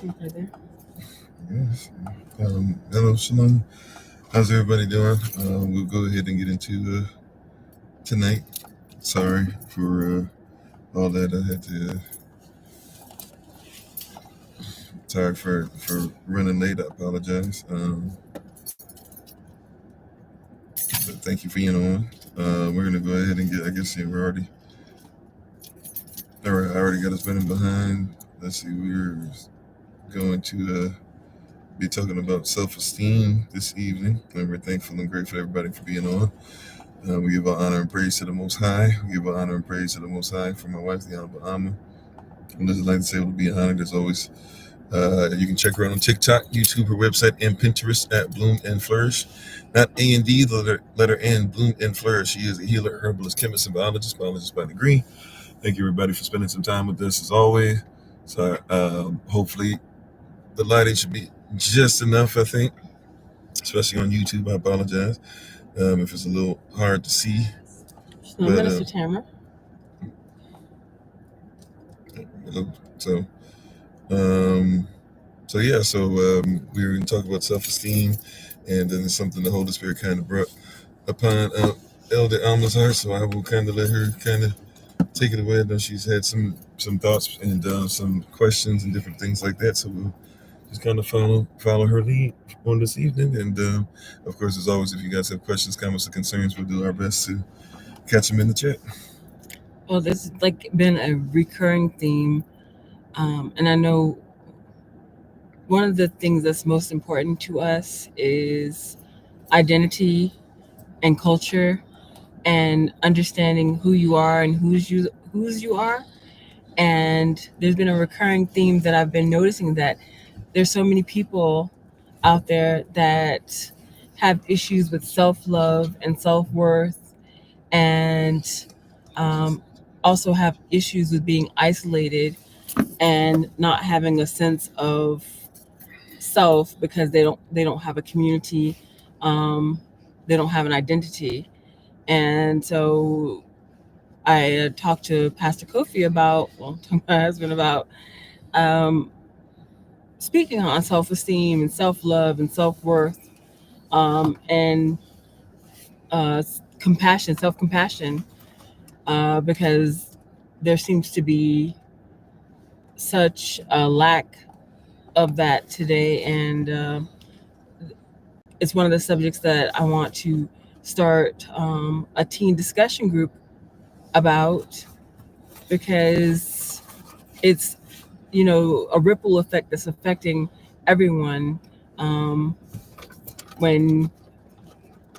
Okay, there. Yes. Hello, Shalom. How's everybody doing? We'll go ahead and get into tonight. Sorry for all that. I had to. Sorry for running late. I apologize. But thank you for being on. We're gonna go ahead and get. I guess we're already. All right, I already got us running behind. Let's see. We're going to be talking about self-esteem this evening, and we're thankful and grateful to everybody for being on. We give our honor and praise to the Most High. We give our honor and praise to the Most High for my wife, the Honorable Amma. And this is like to say, it'll be honored as always. You can check her out on TikTok, YouTube, her website, and Pinterest at Bloom and Flourish. Not A&D, the letter N, Bloom and Flourish. She is a healer, herbalist, chemist, and biologist by degree. Thank you, everybody, for spending some time with us as always. So hopefully the lighting should be just enough, I think, especially on YouTube. I apologize if it's a little hard to see. Shalom, Minister Tamara. So we're going to talk about self-esteem, and then it's something the Holy Spirit kind of brought upon Elder Alma's heart, so I will kind of let her kind of take it away. I know she's had some thoughts and some questions and different things like that, so we'll just kind of follow her lead on this evening. And of course, as always, if you guys have questions, comments, or concerns, we'll do our best to catch them in the chat. Well, this has been a recurring theme, and I know one of the things that's most important to us is identity and culture, and understanding who you are and whose you are. And there's been a recurring theme that I've been noticing, that there's so many people out there that have issues with self-love and self-worth, and also have issues with being isolated and not having a sense of self because they don't have a community, they don't have an identity. And so I talked to Pastor Kofi to my husband about speaking on self-esteem and self-love and self-worth, and self-compassion, because there seems to be such a lack of that today. And it's one of the subjects that I want to start a teen discussion group about, because it's a ripple effect that's affecting everyone. When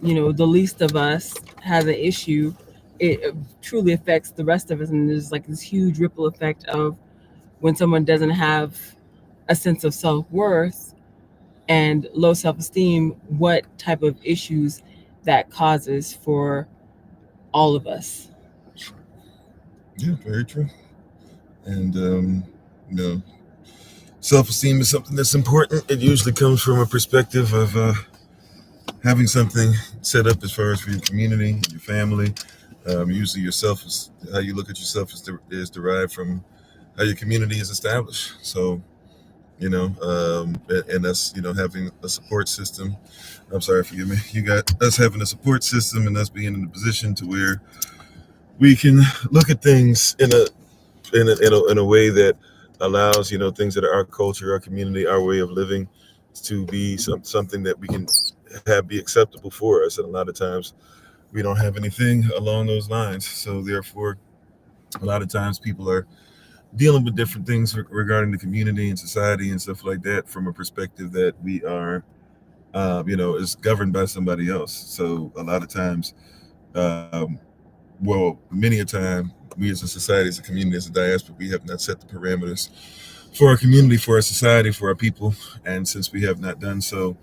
the least of us has an issue, it truly affects the rest of us, and there's this huge ripple effect of when someone doesn't have a sense of self-worth and low self-esteem, what type of issues that causes for all of us. Yeah, very true. And self-esteem is something that's important. It usually comes from a perspective of having something set up as far as for your community, your family. Usually yourself is how you look at yourself is derived from how your community is established. So, and us, having a support system. I'm sorry, forgive me. You got us having a support system and us being in a position to where we can look at things in a way that allows, things that are our culture, our community, our way of living to be something that we can have be acceptable for us. And a lot of times we don't have anything along those lines. So therefore, a lot of times people are dealing with different things regarding the community and society and stuff like that from a perspective that we are, is governed by somebody else. So a lot of times, many a time, we as a society, as a community, as a diaspora, we have not set the parameters for our community, for our society, for our people. And since we have not done so,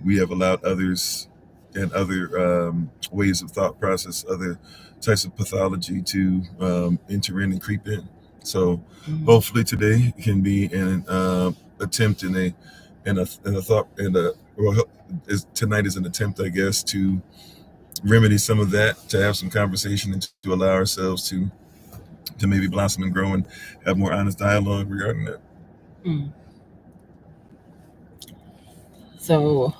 we have allowed others and other ways of thought process, other types of pathology to enter in and creep in. So hopefully today can be an attempt tonight is an attempt, I guess, to remedy some of that, to have some conversation and to allow ourselves to maybe blossom and grow and have more honest dialogue regarding that. Mm. So,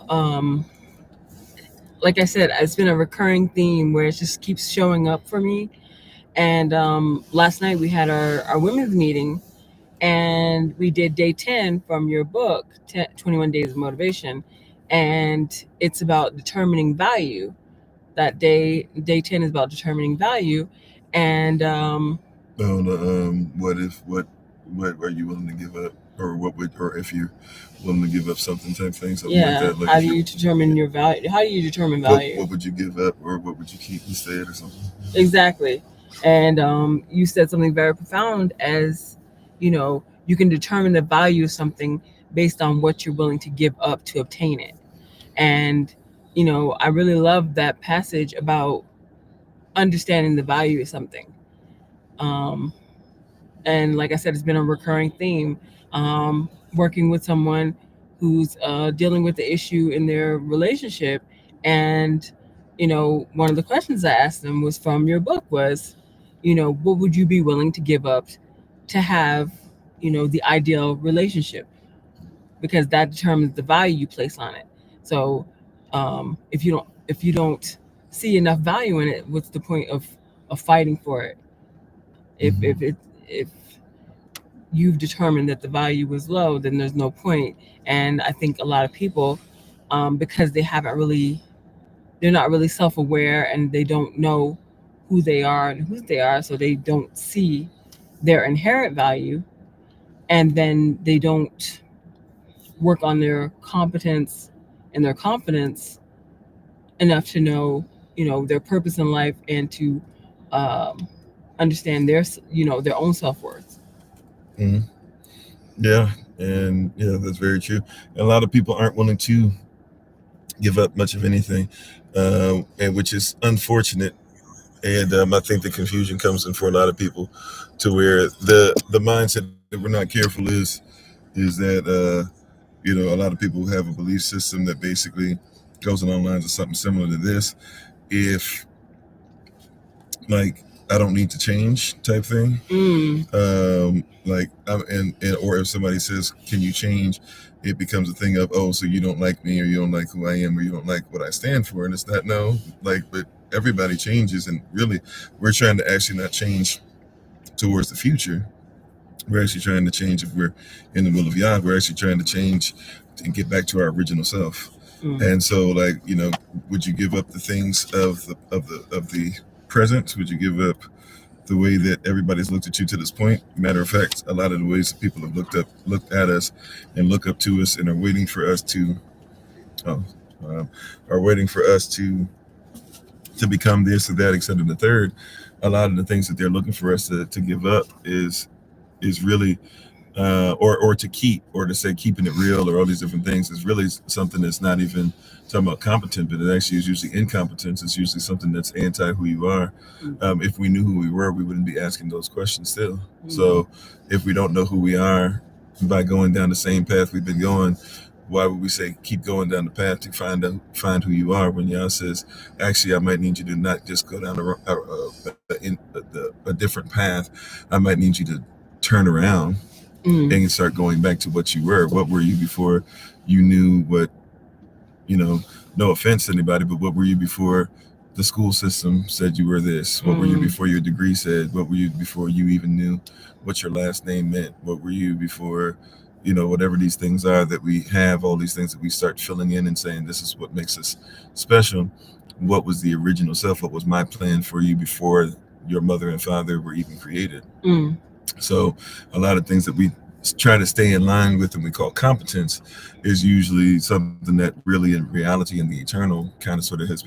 like I said, it's been a recurring theme where it just keeps showing up for me. And last night we had our women's meeting, and we did day 10 from your book, 21 Days of Motivation. And it's about determining value. That day 10 is about determining value. And what are you willing to give up, or what would, or if you're willing to give up something type thing, something yeah, like that. Like, how do you determine your value? How do you determine value? What would you give up, or what would you keep instead, or something? Exactly. And you said something very profound, as you can determine the value of something based on what you're willing to give up to obtain it. And I really love that passage about understanding the value of something. um, and like I said, it's been a recurring theme. Working with someone who's dealing with the issue in their relationship, and one of the questions I asked them was from your book was, what would you be willing to give up to have, the ideal relationship? Because that determines the value you place on it. So, if you don't see enough value in it, what's the point of fighting for it? If you've determined that the value was low, then there's no point. And I think a lot of people, because they're not really self-aware, and they don't know who they are and whose they are, so they don't see their inherent value, and then they don't work on their competence and their confidence enough to know, their purpose in life, and to um, understand their own self-worth. Mm-hmm. Yeah, and yeah, that's very true. And a lot of people aren't willing to give up much of anything, and which is unfortunate. And I think the confusion comes in for a lot of people, to where the mindset, if we're not careful, is that a lot of people have a belief system that basically goes along the lines of something similar to this: if, like, I don't need to change type thing. Or if somebody says, can you change, it becomes a thing of, oh, so you don't like me, or you don't like who I am, or you don't like what I stand for. And it's not, no, like, but everybody changes, and really we're trying to actually not change towards the future. We're actually trying to change, if we're in the will of Yah, we're actually trying to change and get back to our original self. And so, like, would you give up the things of the present? Would you give up the way that everybody's looked at you to this point? Matter of fact, a lot of the ways that people have looked at us and look up to us, and are waiting for us to become this or that, etc. And the third, a lot of the things that they're looking for us to give up is really or to keep, or to say keeping it real, or all these different things, is really something that's not even talking about competent, but it actually is usually incompetence. It's usually something that's anti who you are. If we knew who we were, we wouldn't be asking those questions still. So if we don't know who we are by going down the same path we've been going, why would we say keep going down the path to find who you are, when Yah says, actually, I might need you to not just go down a different path. I might need you to turn around and start going back to what you were. What were you before you knew what, no offense to anybody, but what were you before the school system said you were this? What were you before your degree said? What were you before you even knew what your last name meant? What were you before, whatever these things are that we have, all these things that we start filling in and saying, this is what makes us special. What was the original self? What was my plan for you before your mother and father were even created? So a lot of things that we try to stay in line with, and we call competence, is usually something that really, in reality, in the eternal, kind of sort of is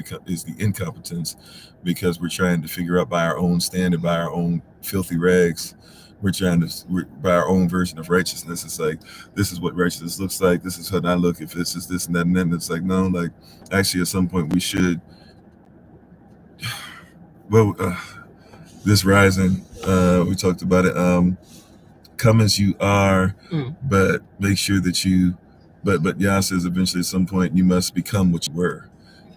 the incompetence, because we're trying to figure out by our own standard, by our own filthy rags. We're by our own version of righteousness. It's like, this is what righteousness looks like. This is how I look. If this is this and that and then, it's like, no, like, actually, at some point we should. Well, this rising, we talked about it. Come as you are, but make sure that but Yah says eventually at some point you must become what you were.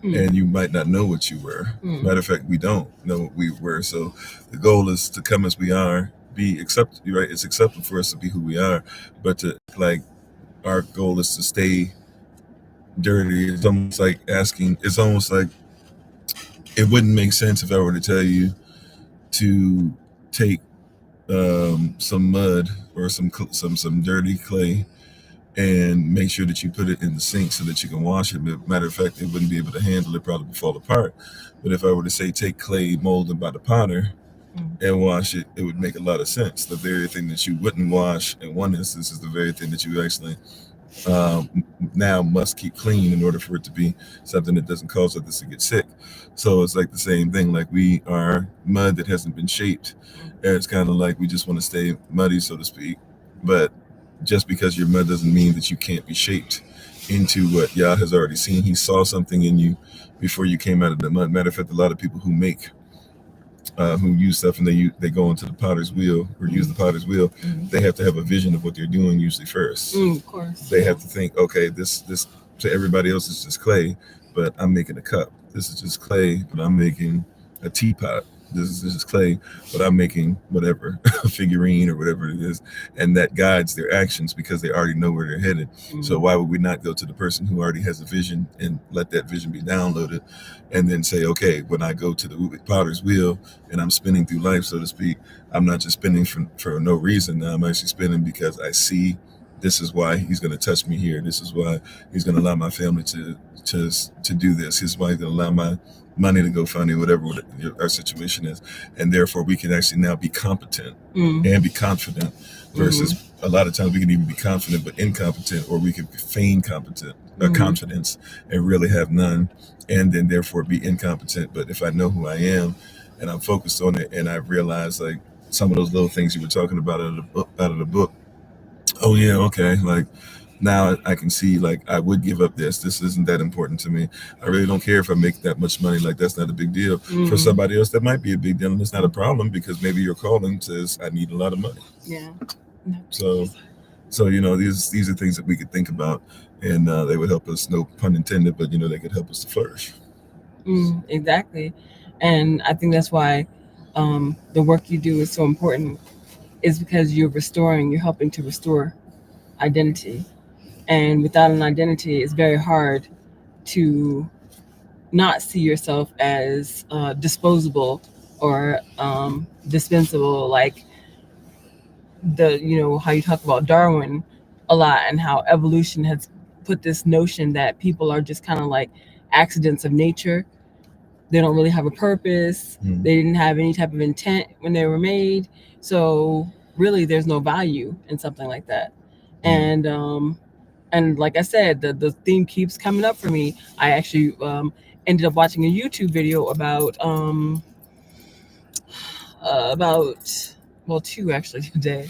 And you might not know what you were. Matter of fact, we don't know what we were. So the goal is to come as we are, be accepted, right? It's acceptable for us to be who we are, but to like our goal is to stay dirty. It's almost like asking. It's almost like it wouldn't make sense if I were to tell you to take some mud or some dirty clay and make sure that you put it in the sink so that you can wash it. Matter of fact, it wouldn't be able to handle it, probably would fall apart. But if I were to say take clay molded by the potter and wash it, it would make a lot of sense. The very thing that you wouldn't wash in one instance is the very thing that you actually now must keep clean in order for it to be something that doesn't cause others to get sick. So it's like the same thing, like we are mud that hasn't been shaped. And it's kind of like we just want to stay muddy, so to speak. But just because you're mud doesn't mean that you can't be shaped into what Yah has already seen. He saw something in you before you came out of the mud. Matter of fact, a lot of people who make who use stuff and they go into the potter's wheel or use the potter's wheel, they have to have a vision of what they're doing usually first. Of course. They have to think, okay, this to everybody else is just clay, but I'm making a cup. This is just clay, but I'm making a teapot. This is clay, but I'm making whatever, a figurine or whatever it is. And that guides their actions because they already know where they're headed. So why would we not go to the person who already has a vision and let that vision be downloaded and then say, okay, when I go to the potter's wheel and I'm spinning through life, so to speak, I'm not just spinning for no reason. Now I'm actually spinning because I see this is why he's going to touch me here. This is why he's going to allow my family to do this. This is why he's going to allow my money to go funding whatever our situation is, and therefore we can actually now be competent and be confident versus a lot of times we can even be confident but incompetent, or we can feign confidence and really have none, and then therefore be incompetent. But if I know who I am and I'm focused on it, and I realize like some of those little things you were talking about out of the book, oh yeah, okay, like now I can see like I would give up this isn't that important to me. I really don't care if I make that much money. Like that's not a big deal. For somebody else that might be a big deal, and it's not a problem because maybe your calling says I need a lot of money. So these are things that we could think about, and they would help us, no pun intended, but they could help us to flourish. Exactly. And I think that's why the work you do is so important, is because you're helping to restore identity. And without an identity, it's very hard to not see yourself as disposable or dispensable. Like how you talk about Darwin a lot, and how evolution has put this notion that people are just kind of like accidents of nature. They don't really have a purpose. They didn't have any type of intent when they were made. So really, there's no value in something like that. And like I said, the theme keeps coming up for me. I actually ended up watching a YouTube video about two actually today.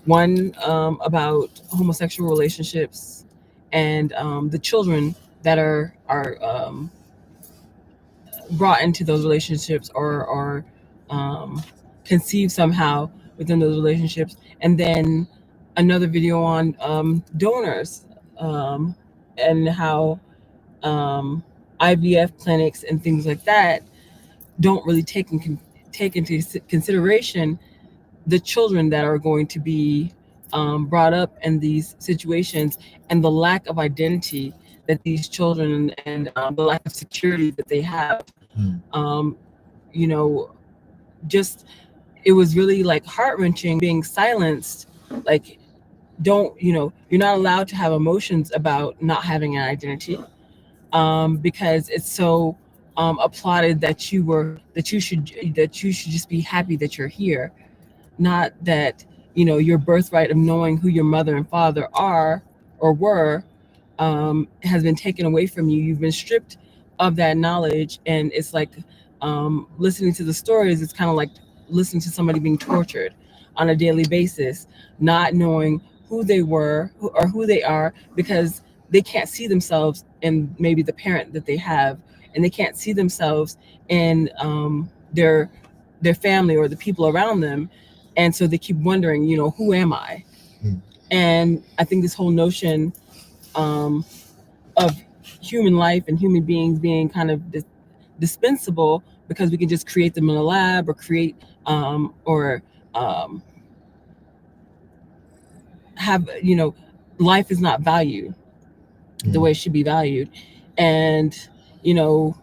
One about homosexual relationships and the children that are brought into those relationships or conceived somehow within those relationships, and then another video on donors and how IVF clinics and things like that don't really take into consideration the children that are going to be brought up in these situations, and the lack of identity that these children and the lack of security that they have. Just it was really like heart-wrenching being silenced. Like, you're not allowed to have emotions about not having an identity, because it's so applauded that you should just be happy that you're here, not that your birthright of knowing who your mother and father are or were has been taken away from you. You've been stripped of that knowledge, and it's like listening to the stories. It's kind of like listening to somebody being tortured on a daily basis, not knowing who they were or who they are, because they can't see themselves in maybe the parent that they have, and they can't see themselves in their family or the people around them, and so they keep wondering, who am I? And I think this whole notion of human life and human beings being kind of dispensable, because we can just create them in a lab or create or um, have, life is not valued the way it should be valued. And, you know,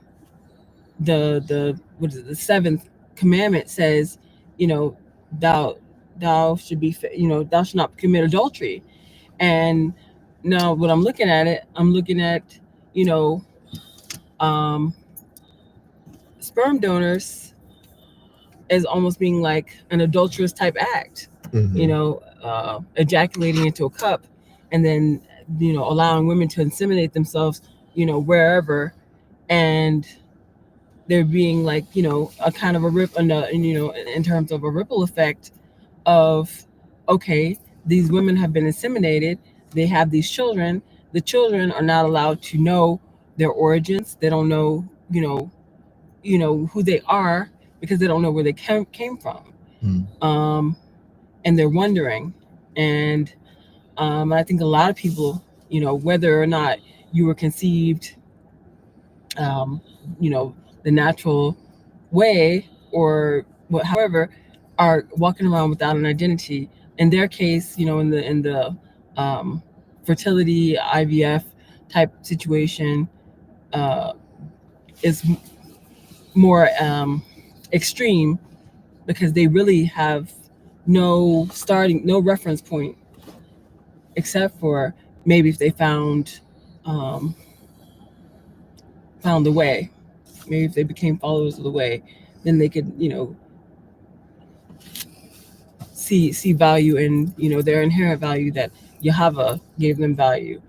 the what is it, the seventh commandment says, you know, thou thou should be, thou should not commit adultery. And now when I'm looking at it, I'm looking at, you know, um, sperm donors as almost being like an adulterous type act, ejaculating into a cup and then, allowing women to inseminate themselves, wherever. And there being like, a kind of a in terms of a ripple effect of, okay, these women have been inseminated, they have these children, the children are not allowed to know their origins, they don't know, who they are, because they don't know where they came from. And they're wondering. And I think a lot of people, whether or not you were conceived, um, the natural way, or however, are walking around without an identity. In their case, in the fertility IVF type situation, uh, is more extreme, because they really have no reference point, except for maybe if they um, found the way. Maybe if they became followers of the way, then they could, see value in, their inherent value, that Yahweh gave them value.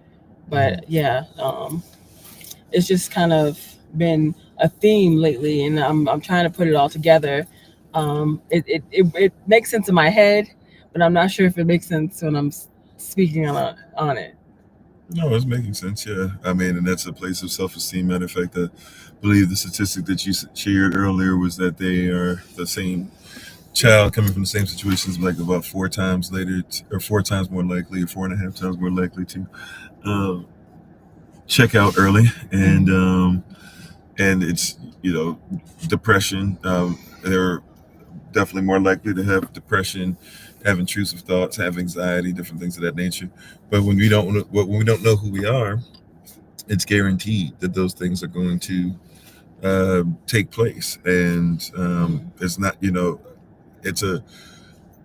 But yeah, it's just kind of been a theme lately, and I'm trying to put it all together. It makes sense in my head, but I'm not sure if it makes sense when I'm speaking on it. No, it's making sense. Yeah, I mean, and that's a place of self-esteem. Matter of fact, I believe the statistic that you shared earlier was that they are the same child coming from the same situations, like about 4 times later, or 4 times more likely, or 4.5 times more likely to um, check out early, and it's depression. They're definitely more likely to have depression, have intrusive thoughts, have anxiety, different things of that nature. But when we don't know who we are, it's guaranteed that those things are going to take place. And it's not, it's a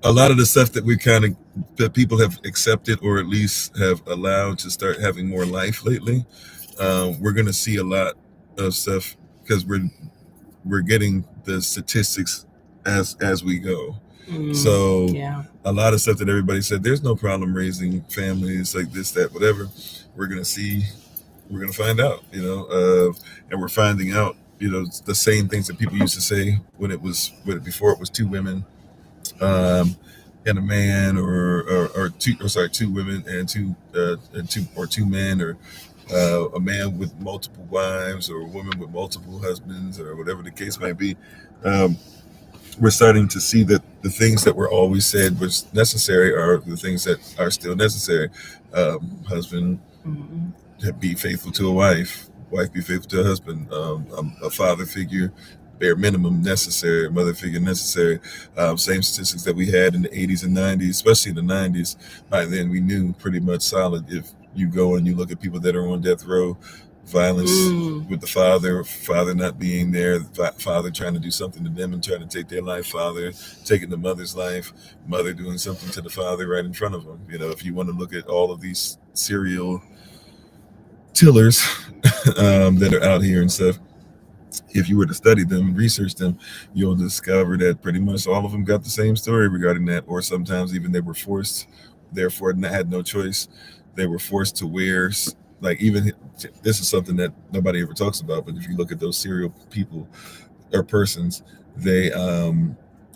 lot of the stuff that that people have accepted, or at least have allowed to start having more life lately. We're going to see a lot of stuff, because we're getting the statistics as we go. So Yeah. a lot of stuff that everybody said, there's no problem raising families like this, that, whatever. We're going to find out, and we're finding out, the same things that people used to say before it was 2 women, and a man, or two women and two men, or a man with multiple wives, or a woman with multiple husbands, or whatever the case might be. We're starting to see that the things that were always said was necessary are the things that are still necessary. Husband, be faithful to a wife be faithful to a husband, a father figure, bare minimum necessary, mother figure necessary. Same statistics that we had in the 80s and 90s, especially in the 90s. By then we knew pretty much solid. If you go and you look at people that are on death row, violence with the father not being there, father trying to do something to them and trying to take their life, father taking the mother's life, mother doing something to the father right in front of them. If you want to look at all of these serial killers that are out here and stuff, if you were to study them and research them, you'll discover that pretty much all of them got the same story regarding that, or sometimes even they were forced, therefore had no choice. They were forced to wear, like, even this is something that nobody ever talks about, but if you look at those serial people or persons, they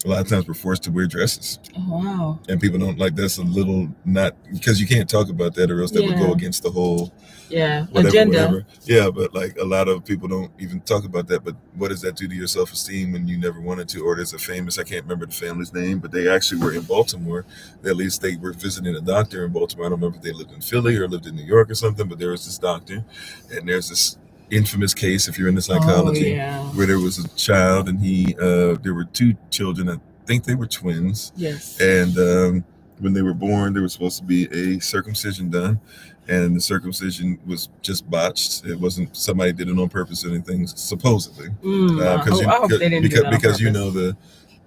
a lot of times were forced to wear dresses. Oh, wow. And people don't like, that's a little, not because you can't talk about that, or else that would go against the whole agenda. Yeah, but like a lot of people don't even talk about that. But what does that do to your self-esteem when you never wanted to? Or there's a famous, I can't remember the family's name, but they actually were in Baltimore. At least they were visiting a doctor in Baltimore. I don't remember if they lived in Philly or lived in New York or something, but there was this doctor, and there's this infamous case, if you're into psychology, where there was a child, and there were 2 children, think they were twins. Yes. And when they were born, there was supposed to be a circumcision done, and the circumcision was just botched. It wasn't somebody did it on purpose or anything, supposedly. I hope they didn't do that on Because you purpose. know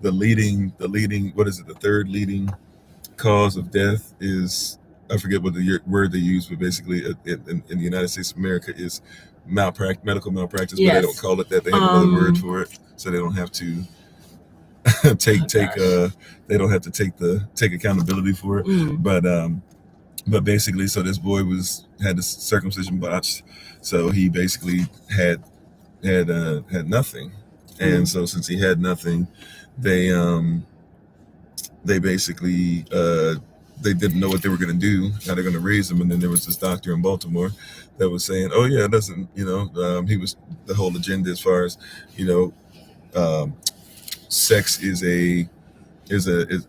the leading what is it, the third leading cause of death is, I forget what the word they use, but basically in the United States of America is medical malpractice. But they don't Yes. call it that. They have another word for it, so they don't have to take they don't have to take accountability for it. But basically, so this boy had the circumcision botched, so he basically had nothing. And so since he had nothing, they basically they didn't know what they were going to do, how they're going to raise him. And then there was this doctor in Baltimore that was saying, oh yeah, it doesn't, he was the whole agenda as far as, sex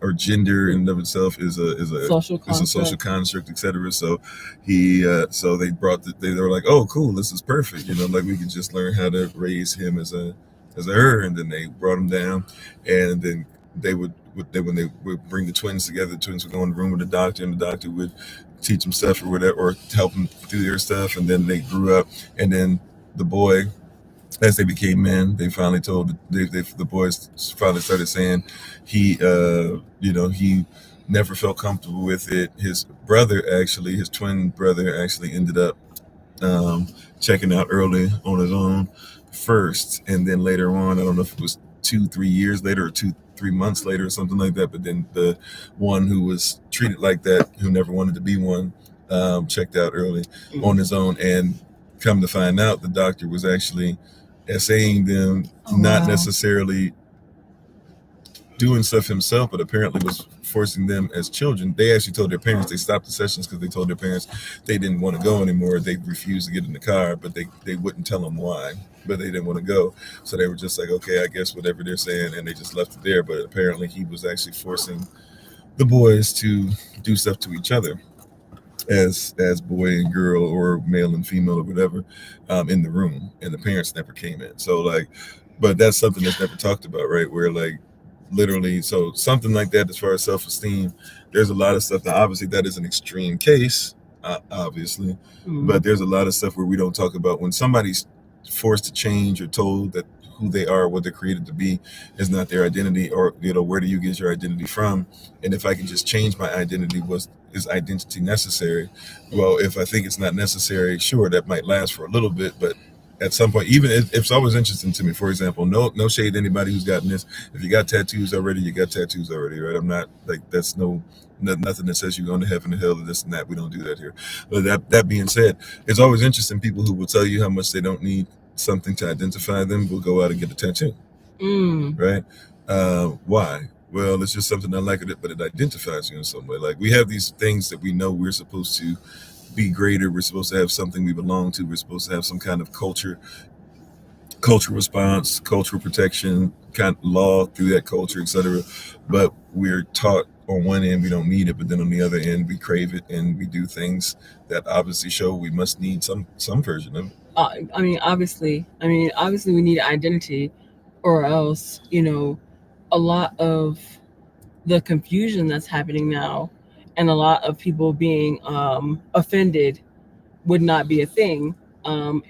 or gender in and of itself is a social construct, etc. So so they they were like, oh cool, this is perfect, like we can just learn how to raise him as a her. And then they brought him down, and then when they would bring the twins together, the twins would go in the room with the doctor, and the doctor would teach them stuff or whatever, or help them do their stuff. And then they grew up, and then the boy, as they became men, they finally told the boys finally started saying he never felt comfortable with it. His twin brother actually ended up checking out early on his own first, and then later on, I don't know if it was 2-3 years later or 2-3 months later or something like that, but then the one who was treated like that, who never wanted to be one, checked out early on his own. And come to find out, the doctor was actually essaying them, not necessarily doing stuff himself, but apparently was forcing them as children. They actually told their parents, they stopped the sessions because they told their parents they didn't want to go anymore. They refused to get in the car, but they wouldn't tell them why, but they didn't want to go. So they were just like, okay, I guess whatever they're saying, and they just left it there. But apparently he was actually forcing the boys to do stuff to each other as boy and girl, or male and female, or whatever, in the room, and the parents never came in. So like, but that's something that's never talked about, right? Where like literally, so something like that, as far as self-esteem, there's a lot of stuff. Now obviously that is an extreme case, obviously, but there's a lot of stuff where we don't talk about when somebody's forced to change or told that who they are, what they're created to be, is not their identity, or where do you get your identity from? And if I can just change my identity, is identity necessary? Well, if I think it's not necessary, sure, that might last for a little bit, but at some point, even if it's always interesting to me, for example, no shade to anybody who's gotten this. If you got tattoos already, you got tattoos already, right? I'm not like, that's nothing that says you're going to heaven or hell or this and that. We don't do that here. But that being said, it's always interesting, people who will tell you how much they don't need something to identify them will go out and get a tattoo, right? Why? Well, it's just something I like it, but it identifies you in some way. Like, we have these things that we know we're supposed to be greater. We're supposed to have something we belong to. We're supposed to have some kind of cultural response, cultural protection, kind of law through that culture, etc. But we're taught on one end we don't need it, but then on the other end we crave it, and we do things that obviously show we must need some version of it. Obviously we need identity, or else, a lot of the confusion that's happening now, and a lot of people being offended, would not be a thing,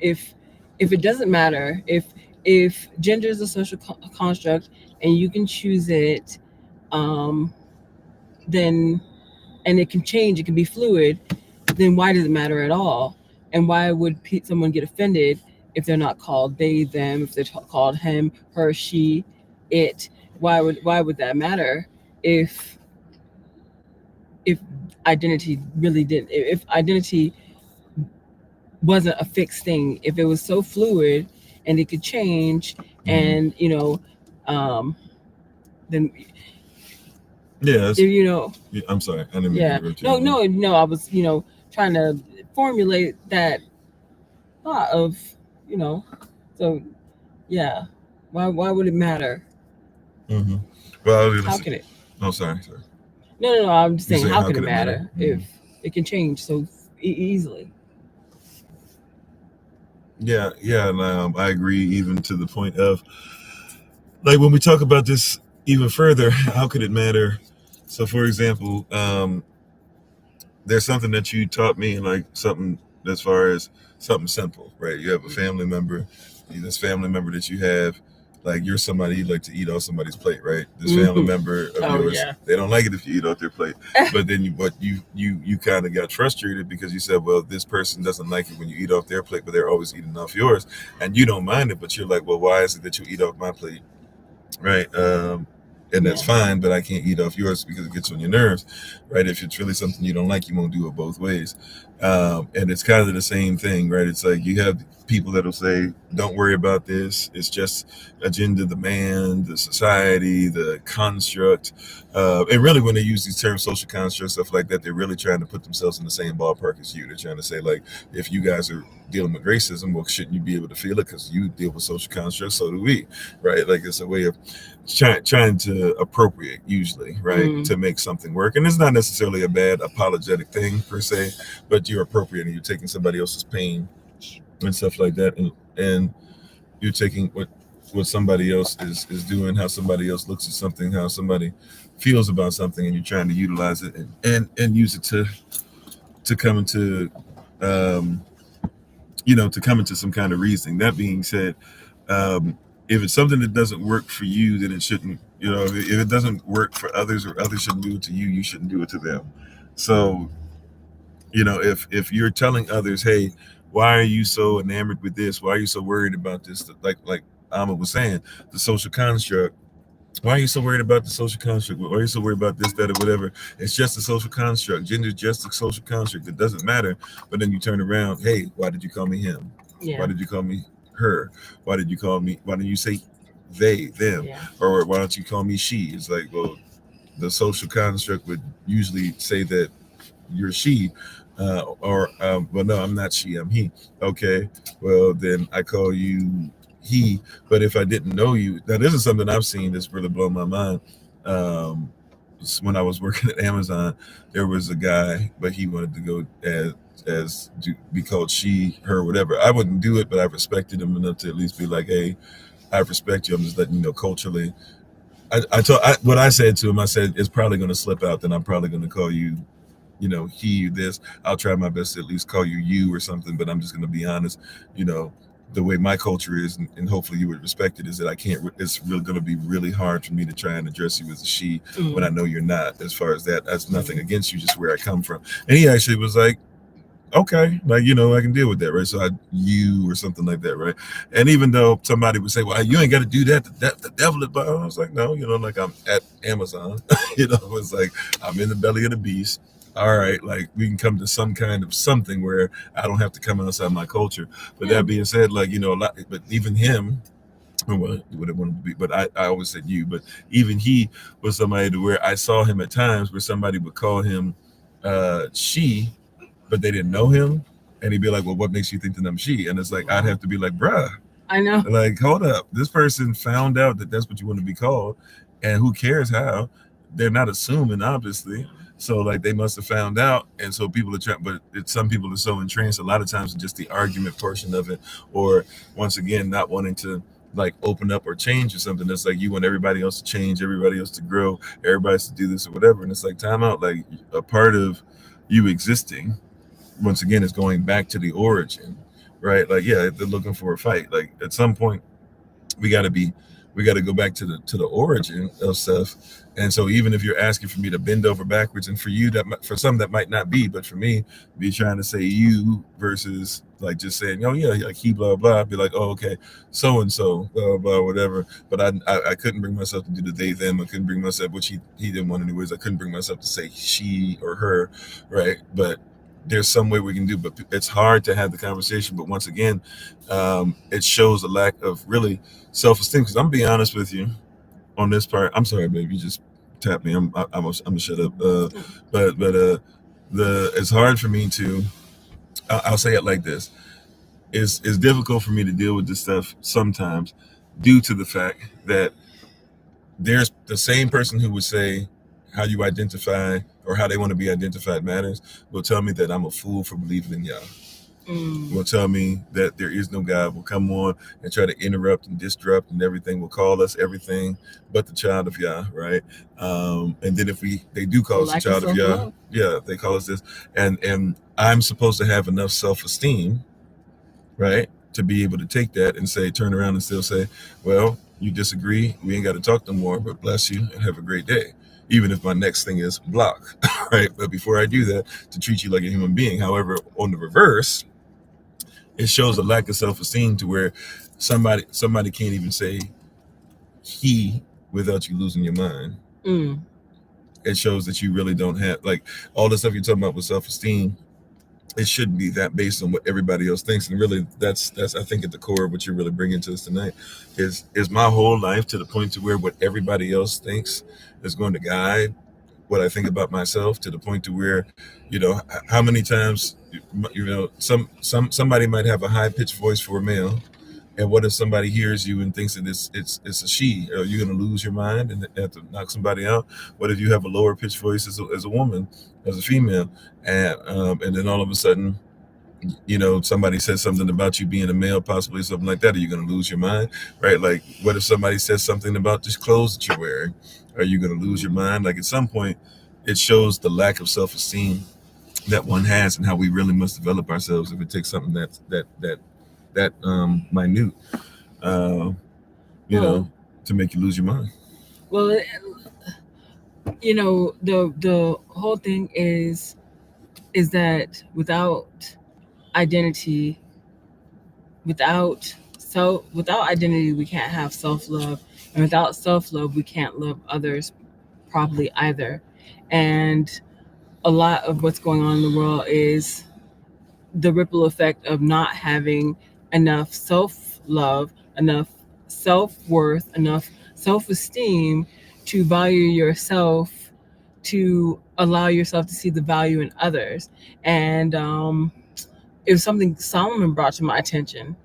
if it doesn't matter, if gender is a social construct and you can choose it, then, and it can change, it can be fluid, then why does it matter at all? And why would someone get offended if they're not called they, them, if they're called him, her, she, it? Why would that matter if identity really didn't, if identity wasn't a fixed thing, if it was so fluid and it could change, and then yeah, I'm sorry, I didn't mean to interrupt you. No, I was trying to formulate that thought of, so yeah, why would it matter? Well, how could it? Oh, sorry. No, I'm just saying, how can it matter if it can change so easily? Yeah, and I agree, even to the point of, like, when we talk about this even further, how could it matter? So, for example, there's something that you taught me, like something as far as something simple, right? You have a family member, this family member that you have, like you're somebody you like to eat off somebody's plate, right? This family member of yours, they don't like it if you eat off their plate, but then you kind of got frustrated because you said, well, this person doesn't like it when you eat off their plate, but they're always eating off yours, and you don't mind it, but you're like, well, why is it that you eat off my plate? Right. And that's fine, but I can't eat off yours because it gets on your nerves, right? If it's really something you don't like, you won't do it both ways. And it's kind of the same thing, right? It's like you have people that'll say, don't worry about this. It's just agenda, the man, the society, the construct. And really, when they use these terms, social construct, stuff like that, they're really trying to put themselves in the same ballpark as you. They're trying to say, like, if you guys are dealing with racism, well, shouldn't you be able to feel it? Because you deal with social constructs, so do we, right? Like, it's a way of trying to appropriate, usually, right, to make something work. And it's not necessarily a bad apologetic thing per se, but you're appropriating, you're taking somebody else's pain and stuff like that, and you're taking what somebody else is doing, how somebody else looks at something, how somebody feels about something, and you're trying to utilize it and use it to come into to come into some kind of reasoning. That being said, if it's something that doesn't work for you, then it shouldn't. If it doesn't work for others, or others shouldn't do it to you, you shouldn't do it to them. So, if you're telling others, hey, why are you so enamored with this? Why are you so worried about this? Like Amma was saying, the social construct. Why are you so worried about the social construct? Why are you so worried about this, that, or whatever? It's just a social construct. Gender is just a social construct. It doesn't matter. But then you turn around, hey, why did you call me him? Yeah. Why did you call me her? Why did you call me? Why didn't you say they, them? Yeah. Or why don't you call me she? It's like, well, the social construct would usually say that you're she, well, no, I'm not she, I'm he. Okay, well, then I call you he. But if I didn't know you, now this is something I've seen that's really blown my mind. When I was working at Amazon, there was a guy, but he wanted to go be called she, her, whatever. I wouldn't do it, but I respected him enough to at least be like, hey, I respect you. I'm just letting you know culturally. What I said to him, I said, it's probably going to slip out. Then I'm probably going to call you, he, this. I'll try my best to at least call you or something, but I'm just going to be honest, the way my culture is, and hopefully you would respect it, is that I can't, it's really going to be really hard for me to try and address you as a she when I know you're not. As far as that's nothing against you, just where I come from. And he actually was like, okay, like, I can deal with that, right? So you or something like that, right? And even though somebody would say, well, you ain't got to do that, the devil is, but I was like, no, like I'm at Amazon, it's like I'm in the belly of the beast. All right, like we can come to some kind of something where I don't have to come outside my culture. But that being said, like, a lot, but even him, well, what it wanted to be, but I always said you, but even he was somebody to where I saw him at times where somebody would call him she, but they didn't know him, and he'd be like, well, what makes you think that I'm she? And it's like, I'd have to be like, bruh, I know, like, hold up, this person found out that that's what you want to be called, and who cares how? They're not assuming, obviously. So like they must have found out, and so people are trying, but some people are so entranced a lot of times in just the argument portion of it, or once again not wanting to like open up or change or something. That's like you want everybody else to change, everybody else to grow, everybody else to do this or whatever, and it's like time out. Like a part of you existing, once again, is going back to the origin, right? Like, yeah, they're looking for a fight. Like at some point, we got to go back to the origin of stuff. And so even if you're asking for me to bend over backwards, and for you, for some that might not be, but for me, be trying to say you versus like just saying, oh yeah, like he, blah blah, be like, oh okay, so and so, blah blah, whatever. But I couldn't bring myself to do the they them. I couldn't bring myself, which he didn't want anyways. I couldn't bring myself to say she or her, right? But there's some way we can do, but it's hard to have the conversation. But once again, it shows a lack of really self-esteem. Because I'm being honest with you on this part. I'm sorry, babe. You just tapped me. I'm gonna shut up. But it's hard for me to. I'll say it like this: it's difficult for me to deal with this stuff sometimes, due to the fact that there's the same person who would say how you identify or how they want to be identified matters will tell me that I'm a fool for believing in y'all. will tell me that there is no God, will come on and try to interrupt and disrupt and everything, will call us everything but the child of Yah, right? And then if they do call us the child of Yah, yeah, they call us this, and I'm supposed to have enough self-esteem, right, to be able to take that and say, turn around and still say, well, you disagree, we ain't got to talk no more, but bless you and have a great day. Even if my next thing is block, right? But before I do that, to treat you like a human being. However, on the reverse, it shows a lack of self-esteem to where somebody can't even say he without you losing your mind. It shows that you really don't have, like, all the stuff you're talking about with self-esteem. It shouldn't be that based on what everybody else thinks. And really, that's I think at the core of what you're really bringing to us tonight is my whole life to the point to where what everybody else thinks is going to guide what I think about myself, to the point to where, how many times, somebody might have a high pitched voice for a male, and what if somebody hears you and thinks that it's a she? Are you going to lose your mind and have to knock somebody out? What if you have a lower pitched voice as a woman, as a female, and then all of a sudden, somebody says something about you being a male, possibly something like that? Are you going to lose your mind, right? Like, what if somebody says something about just clothes that you're wearing? Are you going to lose your mind? Like, at some point, it shows the lack of self-esteem that one has and how we really must develop ourselves if it takes something that minute, to make you lose your mind. Well, the whole thing is that without identity, without identity, we can't have self-love, and without self-love, we can't love others properly either. And a lot of what's going on in the world is the ripple effect of not having enough self-love, enough self-worth, enough self-esteem to value yourself, to allow yourself to see the value in others. And it was something Solomon brought to my attention.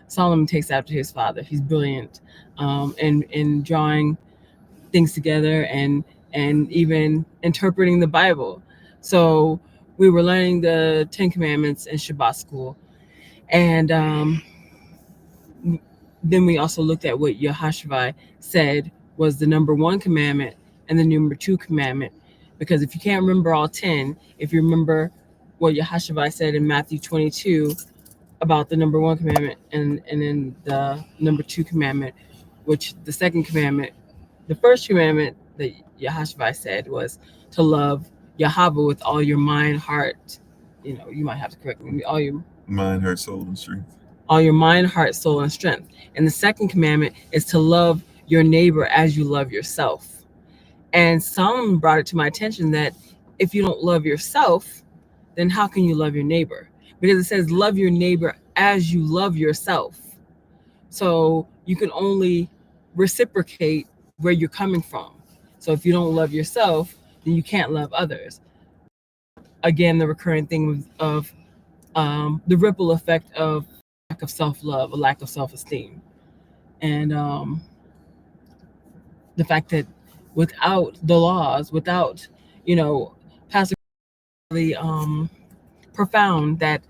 Solomon takes after his father. He's brilliant in drawing things together and even interpreting the Bible. So we were learning the Ten Commandments in Shabbat school, and then we also looked at what Yahushua said was the number one commandment and the number two commandment. Because if you can't remember all 10, if you remember what Yahushua said in Matthew 22 about the number one commandment and then the number two commandment, which the second commandment, the first commandment that Yahushua said was to love Yahweh with all your mind, heart. You might have to correct me. All your mind, heart, soul, and strength. All your mind, heart, soul, and strength. And the second commandment is to love your neighbor as you love yourself. And Solomon brought it to my attention that if you don't love yourself, then how can you love your neighbor? Because it says love your neighbor as you love yourself. So you can only reciprocate where you're coming from. So if you don't love yourself, then you can't love others. Again, the recurring thing of the ripple effect of lack of self-love, a lack of self-esteem. And the fact that without the laws, without, Pastor really profound that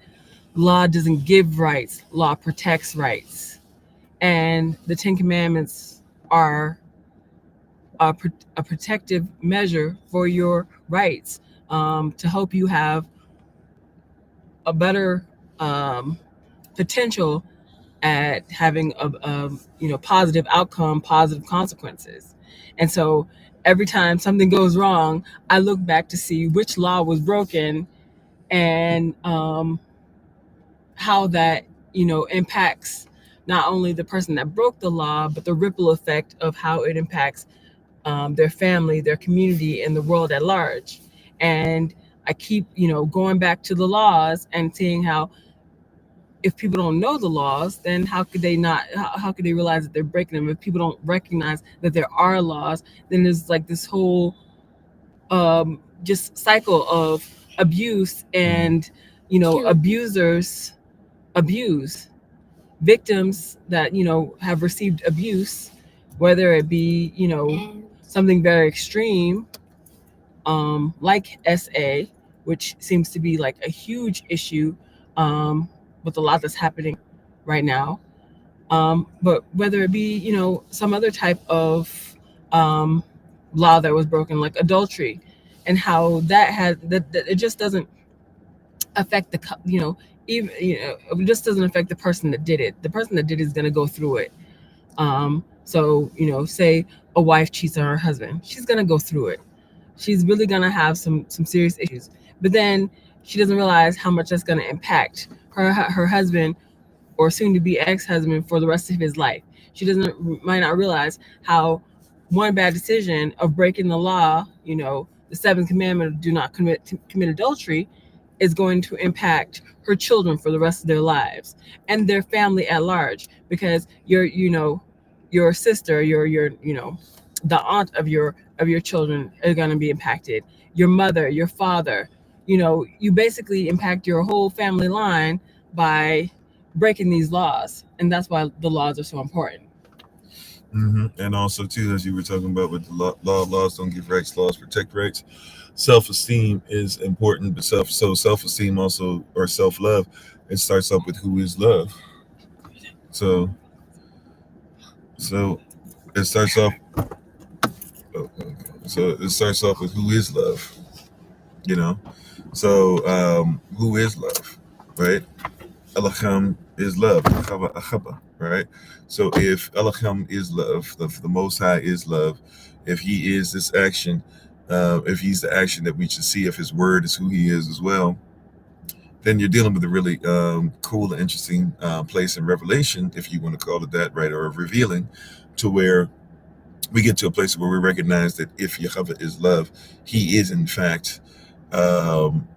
law doesn't give rights, law protects rights. And the Ten Commandments are a protective measure for your rights, to help you have a better potential at having a positive outcome, positive consequences. And so every time something goes wrong, I look back to see which law was broken and how that impacts not only the person that broke the law, but the ripple effect of how it impacts their family, their community, and the world at large. And I keep going back to the laws and seeing how, if people don't know the laws, then how could they realize that they're breaking them? If people don't recognize that there are laws, then there's like this whole just cycle of abuse, and abusers abuse victims that have received abuse, whether it be something very extreme, like SA, which seems to be like a huge issue with a lot that's happening right now. But whether it be, some other type of um, law that was broken, like adultery, and how that it just doesn't affect even it just doesn't affect the person that did it. The person that did it is going to go through it. So say a wife cheats on her husband, she's going to go through it. She's really going to have some serious issues. But then she doesn't realize how much that's going to impact her husband, or soon to be ex-husband, for the rest of his life. She doesn't might not realize how one bad decision of breaking the law, the seventh commandment of do not commit adultery, is going to impact her children for the rest of their lives and their family at large, because your sister, the aunt of your children are going to be impacted. Your mother, your father, you basically impact your whole family line by breaking these laws, and that's why the laws are so important. And also too, as you were talking about with the laws don't give rights, laws protect rights. Self-esteem is important, but self-esteem also, or self-love, it starts off with who is love. So so it starts off. Oh, okay. So it starts off with who is love. You know. So who is love, right? Elohim is love. Achava, achaba, right? So if Elohim is love, the Most High is love, if He is this action, if He's the action that we should see, if His word is who He is as well, then you're dealing with a really cool and interesting place in Revelation, if you want to call it that, right, or revealing, to where we get to a place where we recognize that if Yahweh is love, He is in fact um,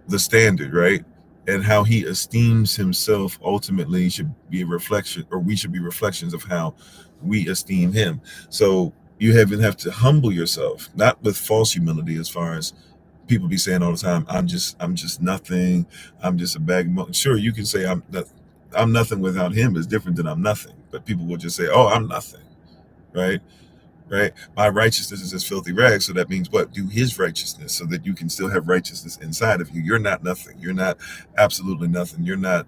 the standard, right? And how He esteems Himself ultimately should be a reflection, or we should be reflections of how we esteem Him. So you even have to humble yourself, not with false humility, as far as people be saying all the time, I'm just nothing, I'm just a bag of sure, you can say I'm nothing without Him is different than I'm nothing, but people will just say, oh, I'm nothing, right? Right? My righteousness is as filthy rags. So that means what? Do His righteousness, so that you can still have righteousness inside of you. You're not nothing. You're not absolutely nothing. You're not,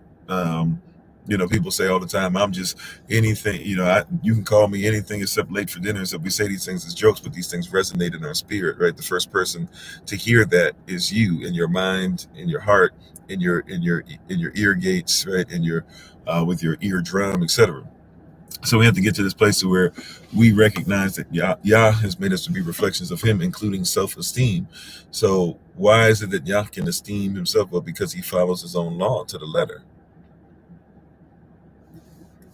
people say all the time, I'm just anything, you can call me anything except late for dinner. So we say these things as jokes, but these things resonate in our spirit, right? The first person to hear that is you, in your mind, in your heart, in your ear gates, right? In your, with your eardrum, etc. So we have to get to this place where we recognize that Yah has made us to be reflections of Him, including self-esteem. So why is it that Yah can esteem Himself? Well, because He follows His own law to the letter.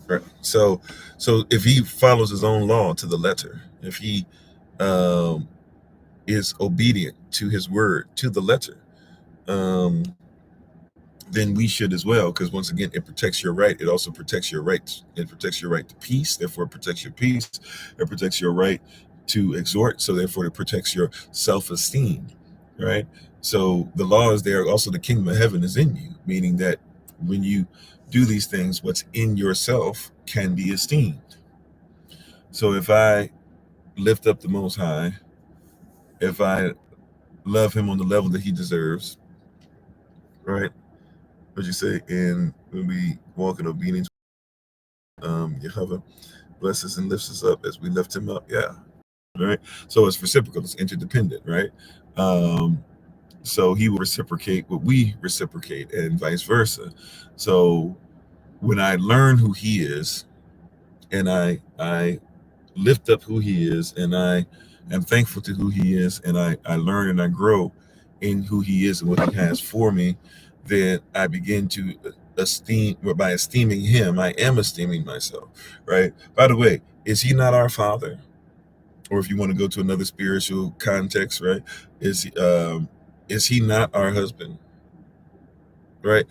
Right. So if He follows His own law to the letter, if He is obedient to His word to the letter, then we should as well, because once again, it protects your right. It also protects your right. It protects your right to peace. Therefore, it protects your peace. It protects your right to exhort. So therefore, it protects your self-esteem, right? So the law is there. Also, the kingdom of heaven is in you, meaning that when you do these things, what's in yourself can be esteemed. So if I lift up the Most High, if I love Him on the level that He deserves, right? What you say? And when we walk in obedience, Yahweh blesses and lifts us up as we lift Him up. Yeah, right. So it's reciprocal. It's interdependent, right? So He will reciprocate what we reciprocate, and vice versa. So when I learn who He is, and I lift up who He is, and I am thankful to who He is, and I learn and I grow in who He is and what He has for me, then I begin to esteem. By esteeming Him, I am esteeming myself, right? By the way, is He not our Father? Or if you want to go to another spiritual context, right? Is He not our husband, right?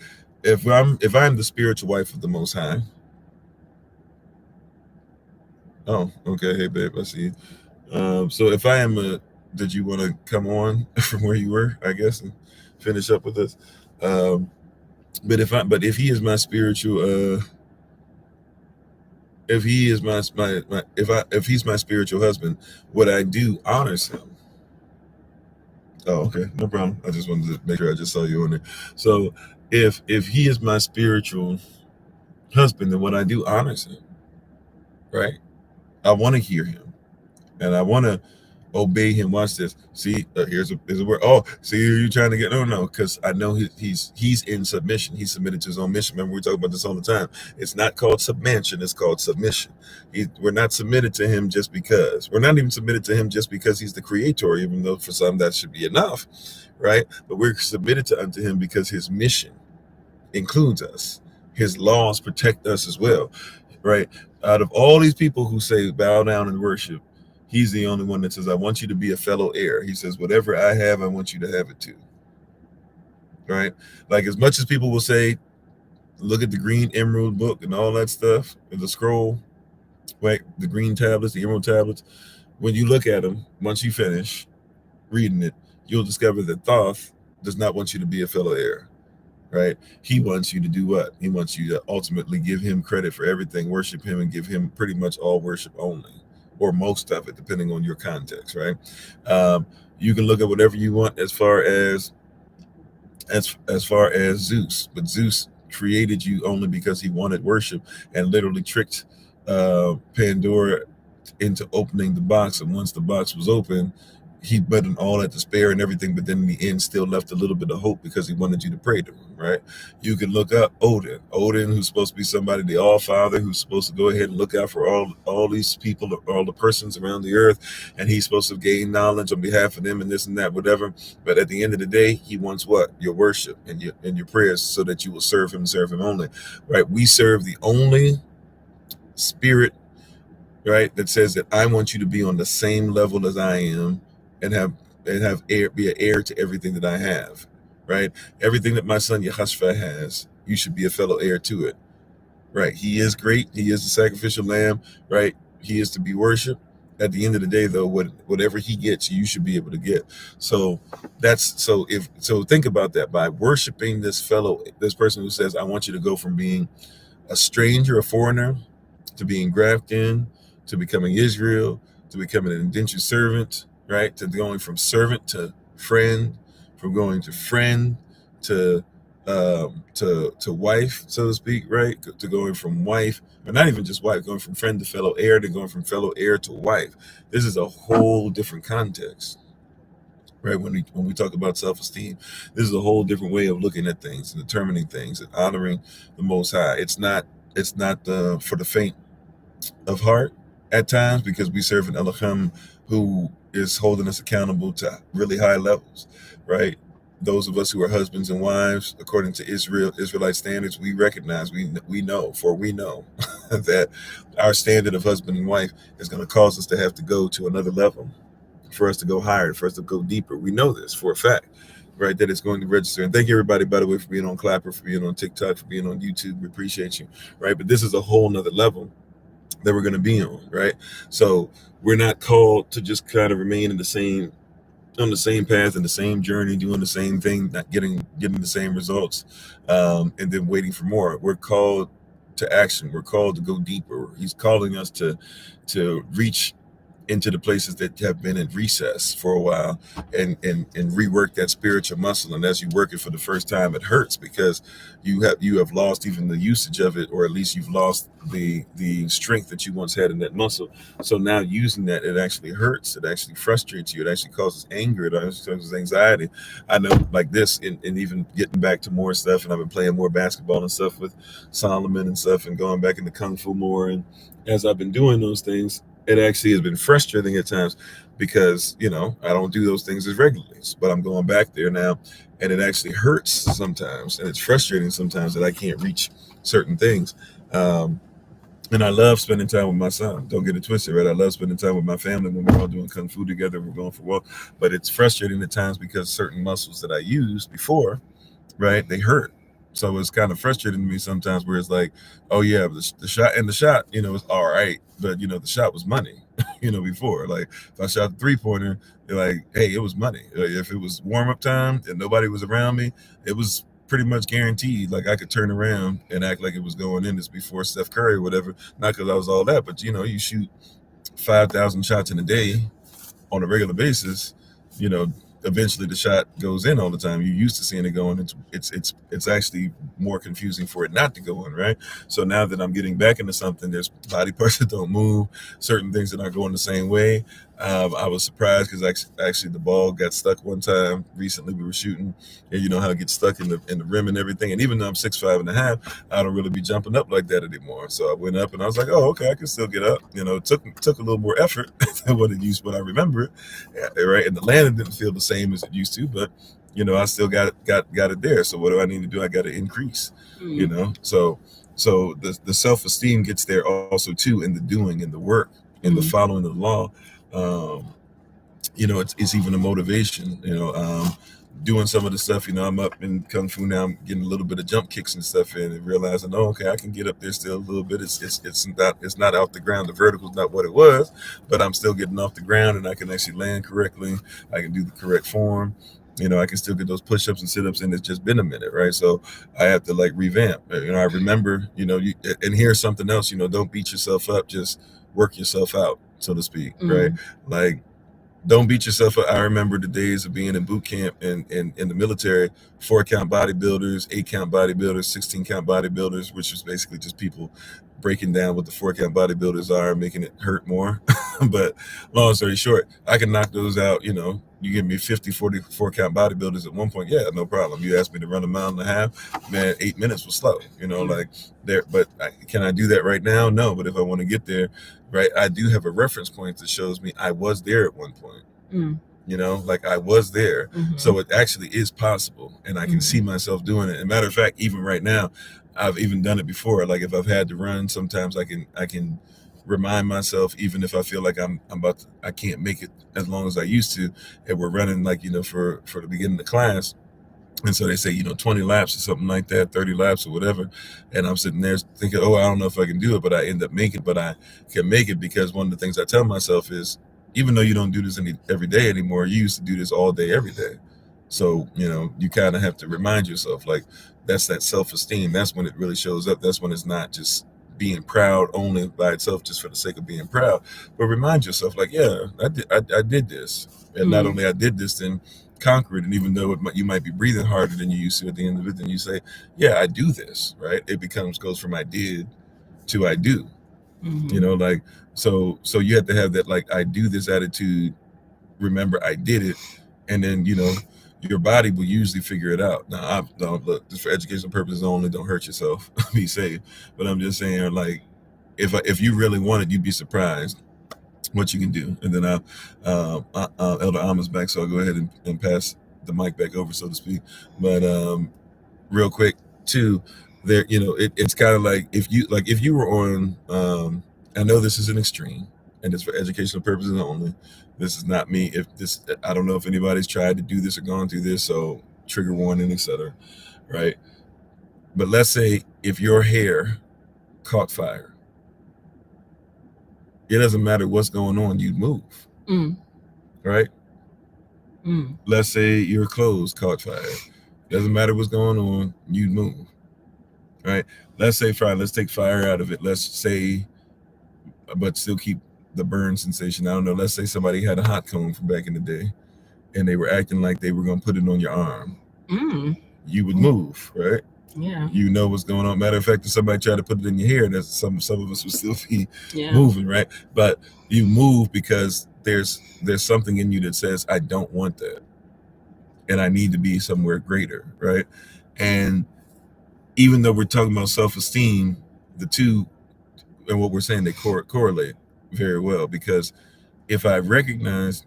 If I'm the spiritual wife of the Most High. Oh, okay. Hey, babe, I see you. So if I am did you want to come on from where you were, I guess, and finish up with us? But if He is my spiritual, if He is if He's my spiritual husband, what I do honors Him. Oh, okay, no problem. I just wanted to make sure I just saw you on there. So if he is my spiritual husband, then what I do honors him, right? I want to hear him, and I want to obey him. Watch this. See, here's a word. Oh, see, you trying to get no, because I know he's in submission. He's submitted to his own mission. Remember, we talk about this all the time. It's not called submission. It's called submission. We're not submitted to him just because. We're not even submitted to him just because he's the creator. Even though for some that should be enough, right? But we're submitted unto him because his mission includes us. His laws protect us as well, right? Out of all these people who say bow down and worship, he's the only one that says, I want you to be a fellow heir. He says, whatever I have, I want you to have it too, right? Like as much as people will say, look at the green emerald book and all that stuff, and the scroll, right? The green tablets, the emerald tablets. When you look at them, once you finish reading it, you'll discover that Thoth does not want you to be a fellow heir. Right? He wants you to do what? He wants you to ultimately give him credit for everything, worship him, and give him pretty much all worship only, or most of it, depending on your context, right? You can look at whatever you want as far as Zeus, but Zeus created you only because he wanted worship and literally tricked Pandora into opening the box. And once the box was open, he put in all that despair and everything, but then in the end still left a little bit of hope because he wanted you to pray to him, right? You can look up Odin, who's supposed to be somebody, the All-Father, who's supposed to go ahead and look out for all these people, all the persons around the earth, and he's supposed to gain knowledge on behalf of them and this and that, whatever. But at the end of the day, he wants what? Your worship and your prayers so that you will serve him only, right? We serve the only spirit, right, that says that I want you to be on the same level as I am and be an heir to everything that I have, right? Everything that my son Yehoshua has, you should be a fellow heir to it, right? He is great. He is the sacrificial lamb, right? He is to be worshipped. At the end of the day, though, whatever he gets, you should be able to get. So think about that. By worshiping this person who says, I want you to go from being a stranger, a foreigner, to being grafted in, to becoming Israel, to becoming an indentured servant, right? To going from servant to friend, from going to friend to wife, so to speak, right? To going from wife, or not even just wife, going from friend to fellow heir, to going from fellow heir to wife. This is a whole different context, right? When we talk about self-esteem, this is a whole different way of looking at things and determining things and honoring the Most High. It's not for the faint of heart at times, because we serve an Elohim who is holding us accountable to really high levels, right? Those of us who are husbands and wives, according to Israelite standards, we recognize, we know that our standard of husband and wife is going to cause us to have to go to another level, for us to go higher, for us to go deeper. We know this for a fact, right? That it's going to register. And thank you, everybody, by the way, for being on Clapper, for being on TikTok, for being on YouTube. We appreciate you, right? But this is a whole nother level that we're going to be on, right? So we're not called to just kind of remain on the same path and the same journey, doing the same thing, not getting the same results, and then waiting for more. We're called to action. We're called to go deeper. He's calling us to reach into the places that have been in recess for a while and rework that spiritual muscle. And as you work it for the first time, it hurts because you have lost even the usage of it, or at least you've lost the strength that you once had in that muscle. So now using that, it actually hurts. It actually frustrates you. It actually causes anger. It actually causes anxiety. I know, like this, and even getting back to more stuff, and I've been playing more basketball and stuff with Solomon and stuff, and going back into Kung Fu more. And as I've been doing those things, it actually has been frustrating at times because, I don't do those things as regularly, but I'm going back there now, and it actually hurts sometimes, and it's frustrating sometimes that I can't reach certain things. And I love spending time with my son. Don't get it twisted, right? I love spending time with my family when we're all doing Kung Fu together. We're going for a walk, but it's frustrating at times because certain muscles that I used before, right, they hurt. So it's kind of frustrating to me sometimes, where it's like, oh yeah, the shot, is all right, but the shot was money, before. Like if I shot the 3-pointer, they're like, hey, it was money. If it was warm up time and nobody was around me, it was pretty much guaranteed. Like I could turn around and act like it was going in. This before Steph Curry or whatever. Not because I was all that, but you shoot 5,000 shots in a day on a regular basis, eventually the shot goes in all the time. You're used to seeing it going. It's actually more confusing for it not to go in, right? So now that I'm getting back into something, there's body parts that don't move, certain things that aren't going the same way. I was surprised because actually the ball got stuck one time recently. We were shooting, and you know how it gets stuck in the rim and everything. And even though I'm 6'5.5", I don't really be jumping up like that anymore. So I went up and I was like, oh, okay, I can still get up. You know, it took a little more effort than what it used, but I remember it. Yeah, right, and the landing didn't feel the same as it used to, but you know, I still got it there. So what do I need to do? I got to increase. You know, so the self-esteem gets there also too in the doing, in the work, in the following the law. You know, it's even a motivation. You know, doing some of the stuff. You know, I'm up in kung fu now. I'm getting a little bit of jump kicks and stuff in, and realizing, oh, okay, I can get up there still a little bit. It's not off the ground. The vertical's not what it was, but I'm still getting off the ground, and I can actually land correctly. I can do the correct form. You know, I can still get those push-ups and sit-ups, and it's just been a minute, right? So I have to like revamp. You know, I remember, you know, and here's something else. You know, don't beat yourself up. Just work yourself out, so to speak, right? Like, don't beat yourself up. I remember the days of being in boot camp and in the military, 4-count bodybuilders, 8-count bodybuilders, 16-count bodybuilders, which was basically just people breaking down what the 4-count bodybuilders are, making it hurt more. But long story short, I can knock those out. You know, you give me 50, 44-count bodybuilders at one point, yeah, no problem. You asked me to run a mile and a half, man, 8 minutes was slow. You know, like there. But can I do that right now? No. But if I want to get there, right, I do have a reference point that shows me I was there at one point. You know, like I was there. So it actually is possible, and I can see myself doing it. And matter of fact, even right now, I've even done it before. Like if I've had to run, sometimes I can remind myself, even if I feel like I can't make it as long as I used to, and we're running like, you know, for the beginning of the class. And so they say, you know, 20 laps or something like that, 30 laps or whatever. And I'm sitting there thinking, oh, I don't know if I can do it, but I end up making it. But I can make it because one of the things I tell myself is, even though you don't do this every day anymore, you used to do this all day, every day. So, you know, you kind of have to remind yourself, like, that's that self-esteem. That's when it really shows up. That's when it's not just being proud only by itself, just for the sake of being proud, but remind yourself, like, yeah, I did this. And not only I did this, then conquer it. And even though you might be breathing harder than you used to at the end of it, then you say, yeah, I do this, right? It goes from I did to I do. You know, like, so you have to have that, like, I do this attitude. Remember, I did it. And then, you know, your body will usually figure it out. Now, look, just for educational purposes only, don't hurt yourself, be safe. But I'm just saying, like, if you really want it, you'd be surprised what you can do. And then Elder Alma's back, so I'll go ahead and pass the mic back over, so to speak. But real quick too, there, you know, it's kind of like if you were on, I know this is an extreme, and it's for educational purposes only. This is not me. I don't know if anybody's tried to do this or gone through this, so trigger warning, etc. Right? But let's say if your hair caught fire, it doesn't matter what's going on, you'd move. Right? Let's say your clothes caught fire. Doesn't matter what's going on, you'd move. Right? Let's say fire. Let's take fire out of it. Let's say, but still keep the burn sensation. I don't know. Let's say somebody had a hot comb from back in the day, and they were acting like they were going to put it on your arm. You would move, right? Yeah. You know what's going on. Matter of fact, if somebody tried to put it in your hair, that's some of us would still be moving, right? But you move because there's something in you that says, I don't want that, and I need to be somewhere greater, right? And even though we're talking about self-esteem, the two and what we're saying, they correlate very well, because if I recognize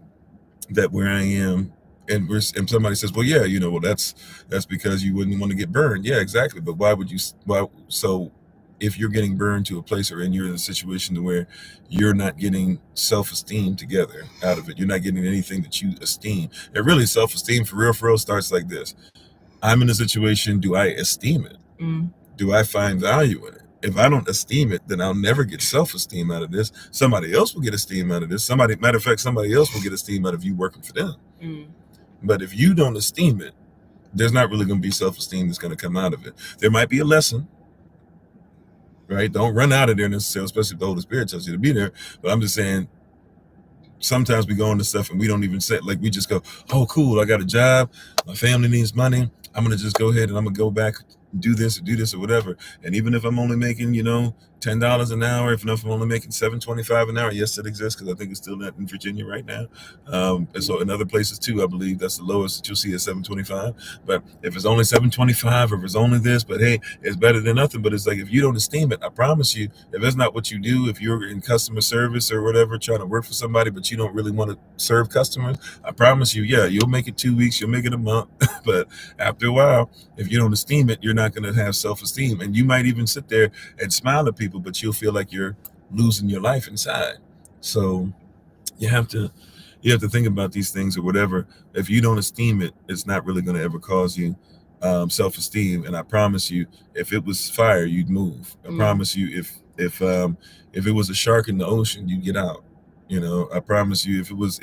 that where I am, and somebody says, well, yeah, you know, well, that's because you wouldn't want to get burned. Yeah, exactly. But why would you? So if you're getting burned to a place, or you're in a situation where you're not getting self-esteem together out of it, you're not getting anything that you esteem. And really, self-esteem for real starts like this. I'm in a situation, do I esteem it? Do I find value in it? If I don't esteem it, then I'll never get self-esteem out of this. Somebody else will get esteem out of this. Matter of fact, somebody else will get esteem out of you working for them. But if you don't esteem it, there's not really going to be self-esteem that's going to come out of it. There might be a lesson, right? Don't run out of there necessarily, especially if the Holy Spirit tells you to be there. But I'm just saying, sometimes we go into stuff and we don't even say, like, we just go, oh, cool, I got a job, my family needs money, I'm gonna just go ahead and I'm gonna go back and do this or whatever. And even if I'm only making, $10 an hour, if I'm only making $7.25 an hour, yes, it exists, because I think it's still not in Virginia right now. And so in other places too, I believe that's the lowest that you'll see is $7.25. But if it's only $7.25, or if it's only this, but hey, it's better than nothing. But it's like, if you don't esteem it, I promise you, if that's not what you do, if you're in customer service or whatever, trying to work for somebody, but you don't really want to serve customers, I promise you, yeah, you'll make it 2 weeks, you'll make it a month, but after a while, if you don't esteem it, you're not going to have self-esteem. And you might even sit there and smile at people, but you'll feel like you're losing your life inside. So you have to think about these things or whatever. If you don't esteem it, it's not really going to ever cause you self-esteem. And I promise you, if it was fire, you'd move. I promise you, if it was a shark in the ocean, you'd get out. I promise you, if it was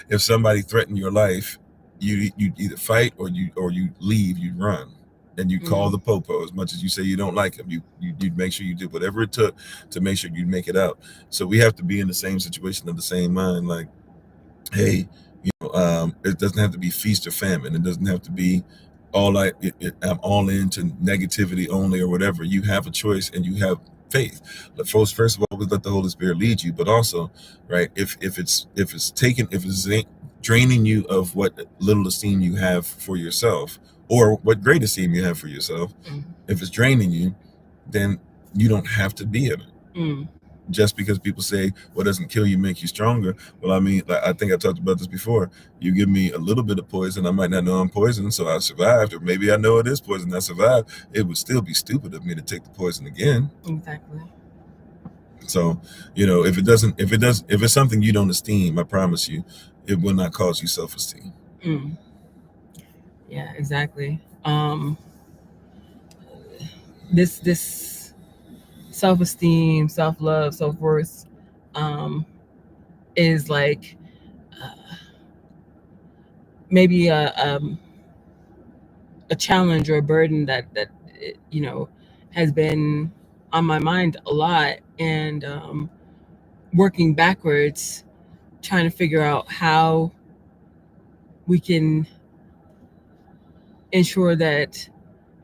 if somebody threatened your life, you'd either fight or you leave, you'd run. And you call the popo. As much as you say you don't like him, you'd make sure you did whatever it took to make sure you'd make it out. So we have to be in the same situation, of the same mind. Like, hey, it doesn't have to be feast or famine. It doesn't have to be I'm all into negativity only or whatever. You have a choice and you have faith. But first of all, let the Holy Spirit lead you. But also, right, if it's draining you of what little esteem you have for yourself, or what great esteem you have for yourself, if it's draining you, then you don't have to be in it. Just because people say what doesn't kill you make you stronger. Well, I mean, I think I talked about this before. You give me a little bit of poison, I might not know I'm poisoned, so I survived. Or maybe I know it is poison, I survived. It would still be stupid of me to take the poison again. Exactly. So, if it's something you don't esteem, I promise you, it will not cause you self-esteem. Yeah, exactly. This self-esteem, self-love, self-worth is like maybe a challenge or a burden that has been on my mind a lot, and working backwards, trying to figure out how we can ensure that,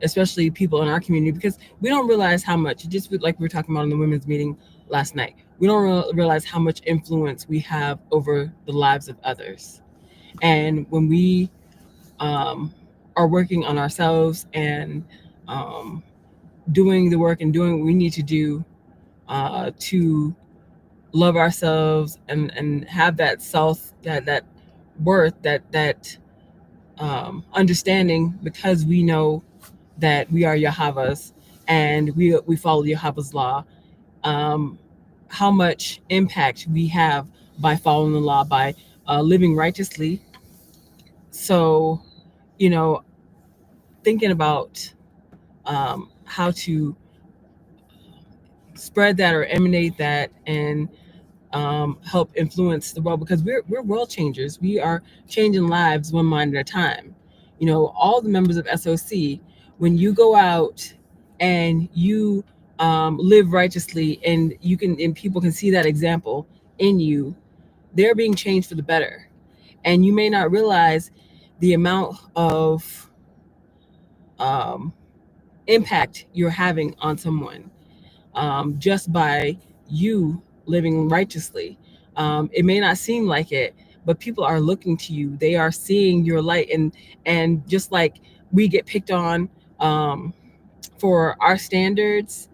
especially people in our community, because we don't realize how much, just like we were talking about in the women's meeting last night, we don't realize how much influence we have over the lives of others. And when we are working on ourselves and doing the work and doing what we need to do to love ourselves and have that that worth, that understanding, because we know that we are Yahweh's and we follow Yahweh's law, how much impact we have by following the law, by living righteously. So, thinking about how to spread that or emanate that, and help influence the world, because we're world changers. We are changing lives one mind at a time. All the members of SOC, when you go out and you live righteously, and people can see that example in you, they're being changed for the better. And you may not realize the amount of impact you're having on someone just by you living righteously. It may not seem like it, but people are looking to you. They are seeing your light, and just like we get picked on for our standards,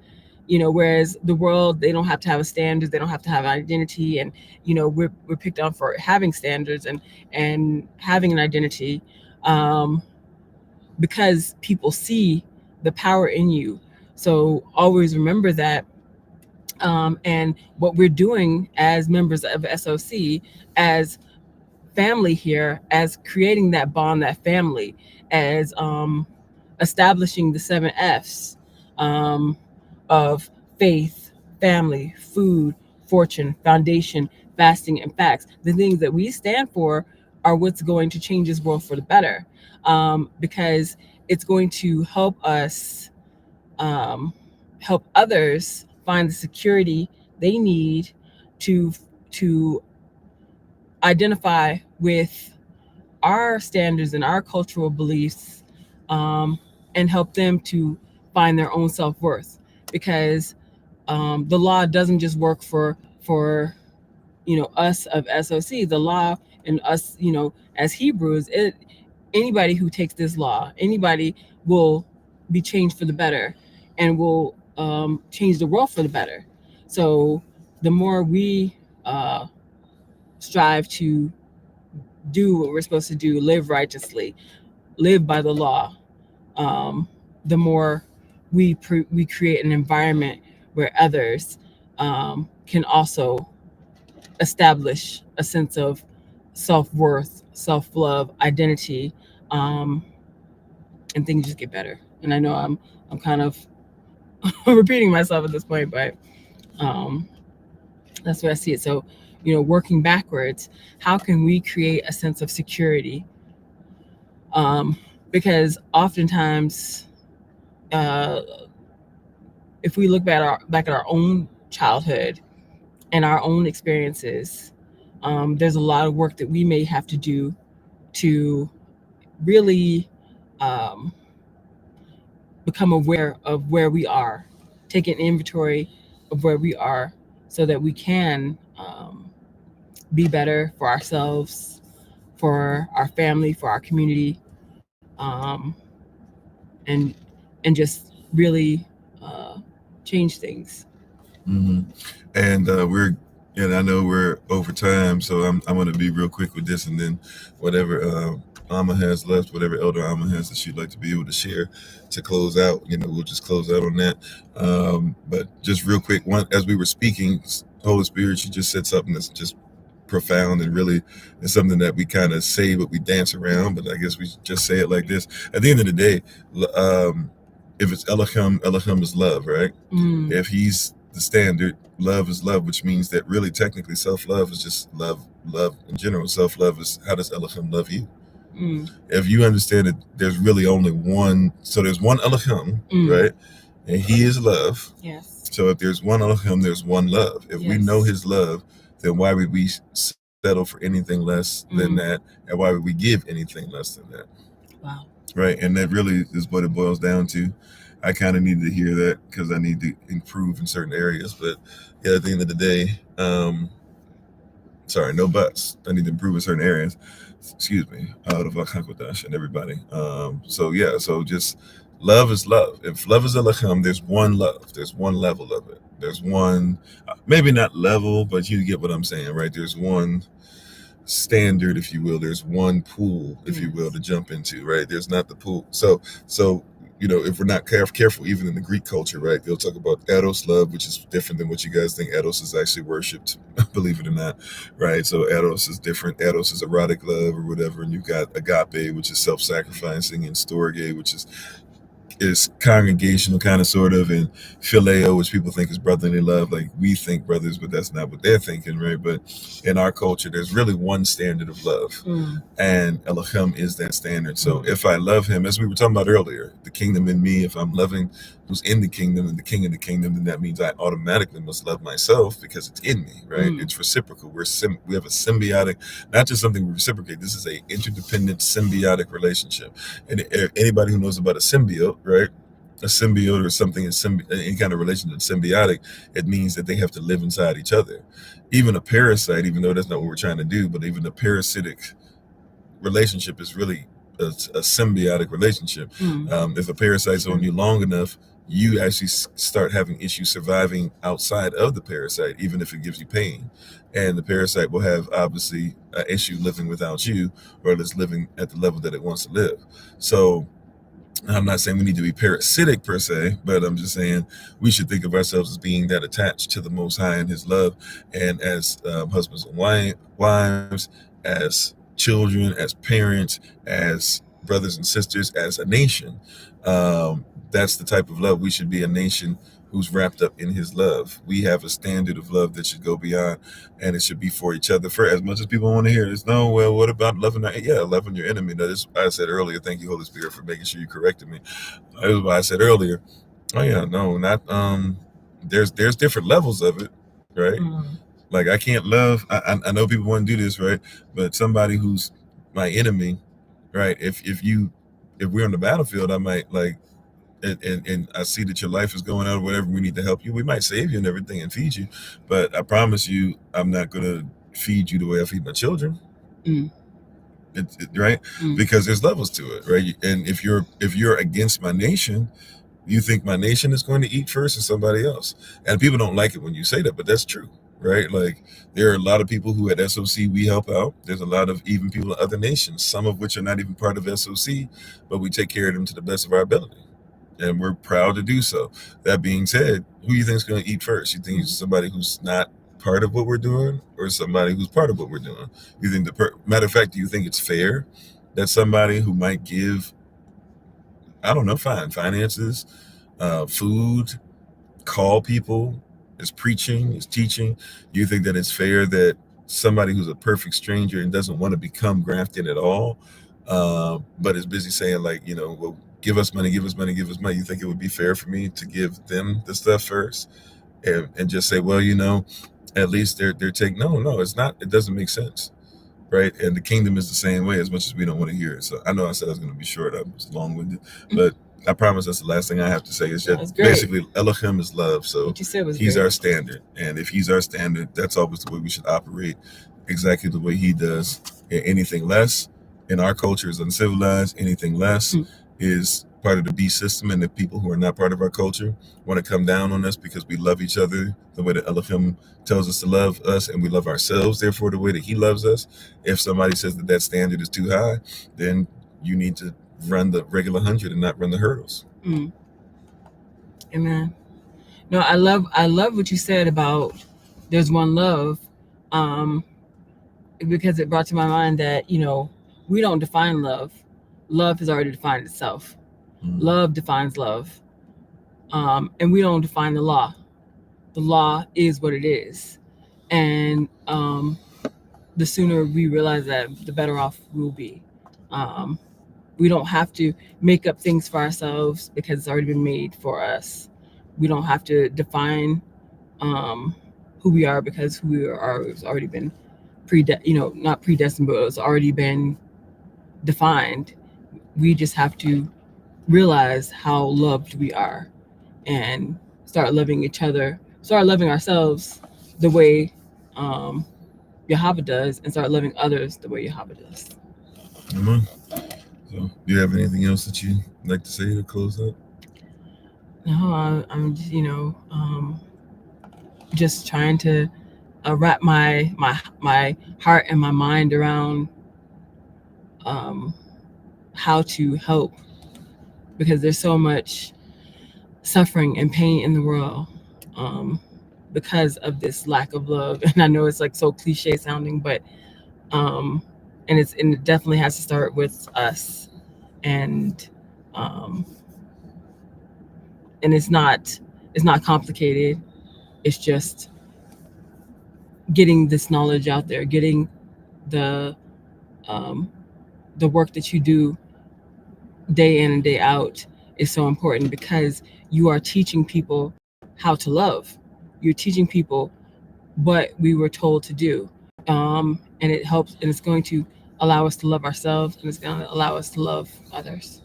whereas the world, they don't have to have a standard, they don't have to have an identity, and we're picked on for having standards and having an identity, because people see the power in you. So always remember that. And what we're doing as members of SOC, as family here, as creating that bond, that family, as establishing the 7 F's of faith, family, food, fortune, foundation, fasting, and facts. The things that we stand for are what's going to change this world for the better, because it's going to help us help others find the security they need to to identify with our standards and our cultural beliefs, and help them to find their own self-worth, because the law doesn't just work for us of SOC. The law and us, as Hebrews, anybody who takes this law, anybody will be changed for the better, and will change the world for the better. So the more we strive to do what we're supposed to do, live righteously, live by the law, the more we create an environment where others can also establish a sense of self-worth, self-love, identity, um, and things just get better. And I know I'm kind of repeating myself at this point, but um, that's where I see it. So, working backwards, how can we create a sense of security? Because oftentimes, uh, if we look back at our own childhood and our own experiences, there's a lot of work that we may have to do to really um, become aware of where we are, take an inventory of where we are, so that we can be better for ourselves, for our family, for our community, and just really uh, change things. Mm-hmm. And and I know we're over time, so I'm going to be real quick with this, and then whatever Alma has left, whatever Elder Alma has that she'd like to be able to share to close out, we'll just close out on that. But just real quick, as we were speaking, Holy Spirit, she just said something that's just profound, and really it's something that we kind of say, but we dance around. But I guess we just say it like this. At the end of the day, if it's Elohim, Elohim is love, right? If he's the standard, love is love, which means that really technically self-love is just love in general. Self-love is, how does Elohim love you? If you understand that there's really only one, so there's one Elohim, right? And he is love. Yes. So if there's one Elohim, there's one love. If we know his love, then why would we settle for anything less than that? And why would we give anything less than that? Wow. Right. And that really is what it boils down to. I kind of need to hear that because I need to improve in certain areas. But yeah, at the end of the day, sorry, no buts. I need to improve in certain areas. Excuse me. Out of Akakodash and everybody. So just love is love. If love is Elohim, there's one love. There's one level of it. There's one, maybe not level, but you get what I'm saying, right? There's one standard, if you will. There's one pool, if you will, to jump into, right? There's not the pool. So if we're not careful, even in the Greek culture, right, they'll talk about eros love, which is different than what you guys think eros is actually worshipped, believe it or not, right? So eros is different. Eros is erotic love or whatever, and you've got agape, which is self-sacrificing, and storge, which is congregational kind of sort of, and phileo, which people think is brotherly love, like we think brothers, but that's not what they're thinking, right? But in our culture, there's really one standard of love, and Elohim is that standard. So if I love him, as we were talking about earlier, the kingdom in me, if I'm loving who's in the kingdom and the king of the kingdom, then that means I automatically must love myself because it's in me, right? It's reciprocal. We have a symbiotic, not just something we reciprocate. This is a interdependent symbiotic relationship. And anybody who knows about a symbiote, right? A symbiote or something is any kind of relationship symbiotic, it means that they have to live inside each other. Even a parasite, even though that's not what we're trying to do, but even a parasitic relationship is really a symbiotic relationship. If a parasite's on you long enough, you actually start having issues surviving outside of the parasite, even if it gives you pain. And the parasite will have obviously an issue living without you, or at least living at the level that it wants to live. So I'm not saying we need to be parasitic per se, but I'm just saying we should think of ourselves as being that attached to the Most High and his love, and as husbands and wives, as children, as parents, as brothers and sisters, as a nation. That's the type of love. We should be a nation who's wrapped up in his love. We have a standard of love that should go beyond, and it should be for each other. For as much as people want to hear this, no, well, what about loving? Loving your enemy. That is, I said earlier. Thank you, Holy Spirit, for making sure you corrected me. That was what I said earlier. Oh yeah, no, not there's different levels of it, right? Like I can't love. I know people want to do this, right? But somebody who's my enemy, right? If we're on the battlefield, I might like, and I see that your life is going out or whatever. We need to help you. We might save you and everything and feed you, but I promise you, I'm not gonna feed you the way I feed my children. Mm. Right? Because there's levels to it, right? And if you're against my nation, you think my nation is going to eat first or somebody else. And people don't like it when you say that, but that's true, right? Like there are a lot of people who at SOC we help out. There's a lot of even people in other nations, some of which are not even part of SOC, but we take care of them to the best of our ability. And we're proud to do so. That being said, who you think is going to eat first? You think it's somebody who's not part of what we're doing, or somebody who's part of what we're doing? You think matter of fact, do you think it's fair that somebody who might give, I don't know, finances, food, call people, is preaching, is teaching, do you think that it's fair that somebody who's a perfect stranger and doesn't want to become grafted at all, but is busy saying like, well, give us money, give us money, give us money? You think it would be fair for me to give them the stuff first and just say, well, at least they're taking, no, it's not, it doesn't make sense. Right. And the kingdom is the same way, as much as we don't want to hear it. So I know I said I was going to be short. I was long winded, but I promise that's the last thing I have to say. Is just basically Elohim is love. So he's our standard. And if he's our standard, that's always the way we should operate, exactly the way he does. And anything less in our culture is uncivilized. Anything less is part of the beast system. And the people who are not part of our culture want to come down on us because we love each other the way that Elohim tells us to love us, and we love ourselves, therefore, the way that he loves us. If somebody says that standard is too high, then you need to run the regular 100 and not run the hurdles. Amen. No, I love what you said about there's one love, because it brought to my mind that we don't define love. Love has already defined itself. Love defines love, and we don't define the law. The law is what it is, and the sooner we realize that, the better off we'll be. We don't have to make up things for ourselves because it's already been made for us. We don't have to define who we are because who we are has already been not predestined, but it's already been defined. We just have to realize how loved we are and start loving each other, start loving ourselves the way Yahweh does, and start loving others the way Yahweh does. So, do you have anything else that you'd like to say to close up? No, I'm just trying to wrap my heart and my mind around how to help, because there's so much suffering and pain in the world because of this lack of love. And I know it's like so cliche sounding, but and it definitely has to start with us. And it's not complicated. It's just getting this knowledge out there, getting the work that you do day in and day out is so important, because you are teaching people how to love. You're teaching people what we were told to do, and it helps, and it's going to allow us to love ourselves, and it's going to allow us to love others.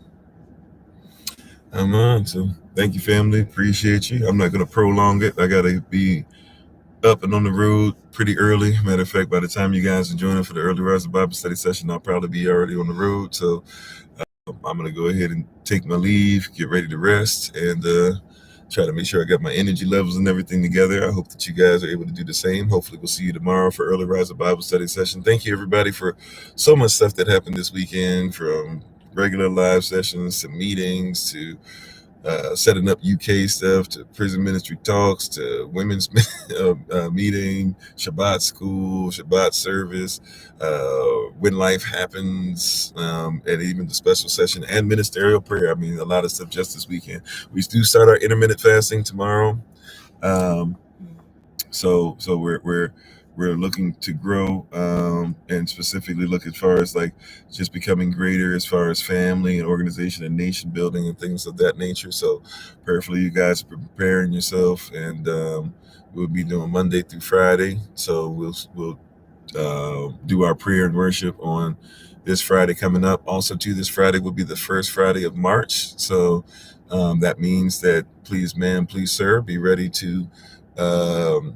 I'm on. So thank you, family. Appreciate you. I'm not going to prolong it. I got to be up and on the road pretty early. Matter of fact, by the time you guys are joining for the early rise of Bible study session, I'll probably be already on the road. So I'm going to go ahead and take my leave, get ready to rest, and try to make sure I got my energy levels and everything together. I hope that you guys are able to do the same. Hopefully we'll see you tomorrow for early rise of Bible study session. Thank you, everybody, for so much stuff that happened this weekend, from regular live sessions to meetings to setting up UK stuff to prison ministry talks to women's meeting, Shabbat school, Shabbat service, when life happens, and even the special session and ministerial prayer. I mean, a lot of stuff just this weekend. We do start our intermittent fasting tomorrow. So we're we're looking to grow, and specifically look as far as like just becoming greater as far as family and organization and nation building and things of that nature. So prayerfully you guys are preparing yourself, and we'll be doing Monday through Friday. So we'll do our prayer and worship on this Friday coming up. Also, too, this Friday will be the first Friday of March. So that means that please, ma'am, please, sir, be ready to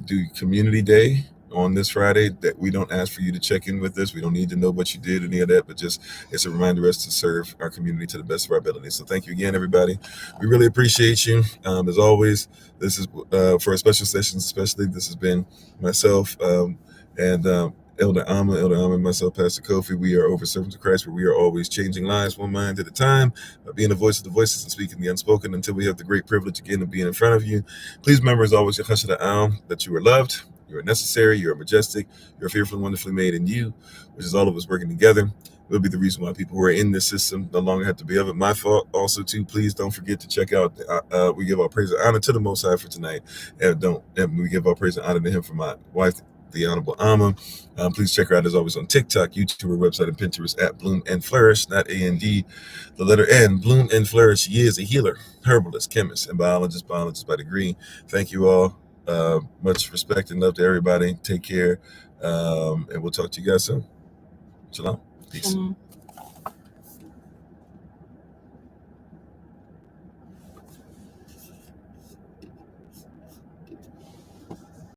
do Community Day on this Friday. That we don't ask for you to check in with us. We don't need to know what you did, any of that, but just it's a reminder to us to serve our community to the best of our ability. So thank you again, everybody. We really appreciate you. As always, this is for a special session, especially. This has been myself and Elder Alma, and myself, Pastor Kofi. We are over servants of Christ, where we are always changing lives one mind at a time, by being the voice of the voiceless and speaking the unspoken until we have the great privilege again of being in front of you. Please remember, as always, that you are loved, you are necessary, you are majestic, you're fearfully and wonderfully made in you, which is all of us working together. Will be the reason why people who are in this system no longer have to be of it. My fault. Also, too, please don't forget to check out. We give our praise and honor to the Most High for tonight, and we give our praise and honor to Him for my wife, the Honorable Alma. Please check her out as always on TikTok, YouTube, her website, and Pinterest at Bloom and Flourish, not A-N-D, the letter N, Bloom and Flourish. She is a healer, herbalist, chemist, and biologist by degree. Thank you all. Much respect and love to everybody. Take care, and we'll talk to you guys soon. Shalom. Peace. Shalom.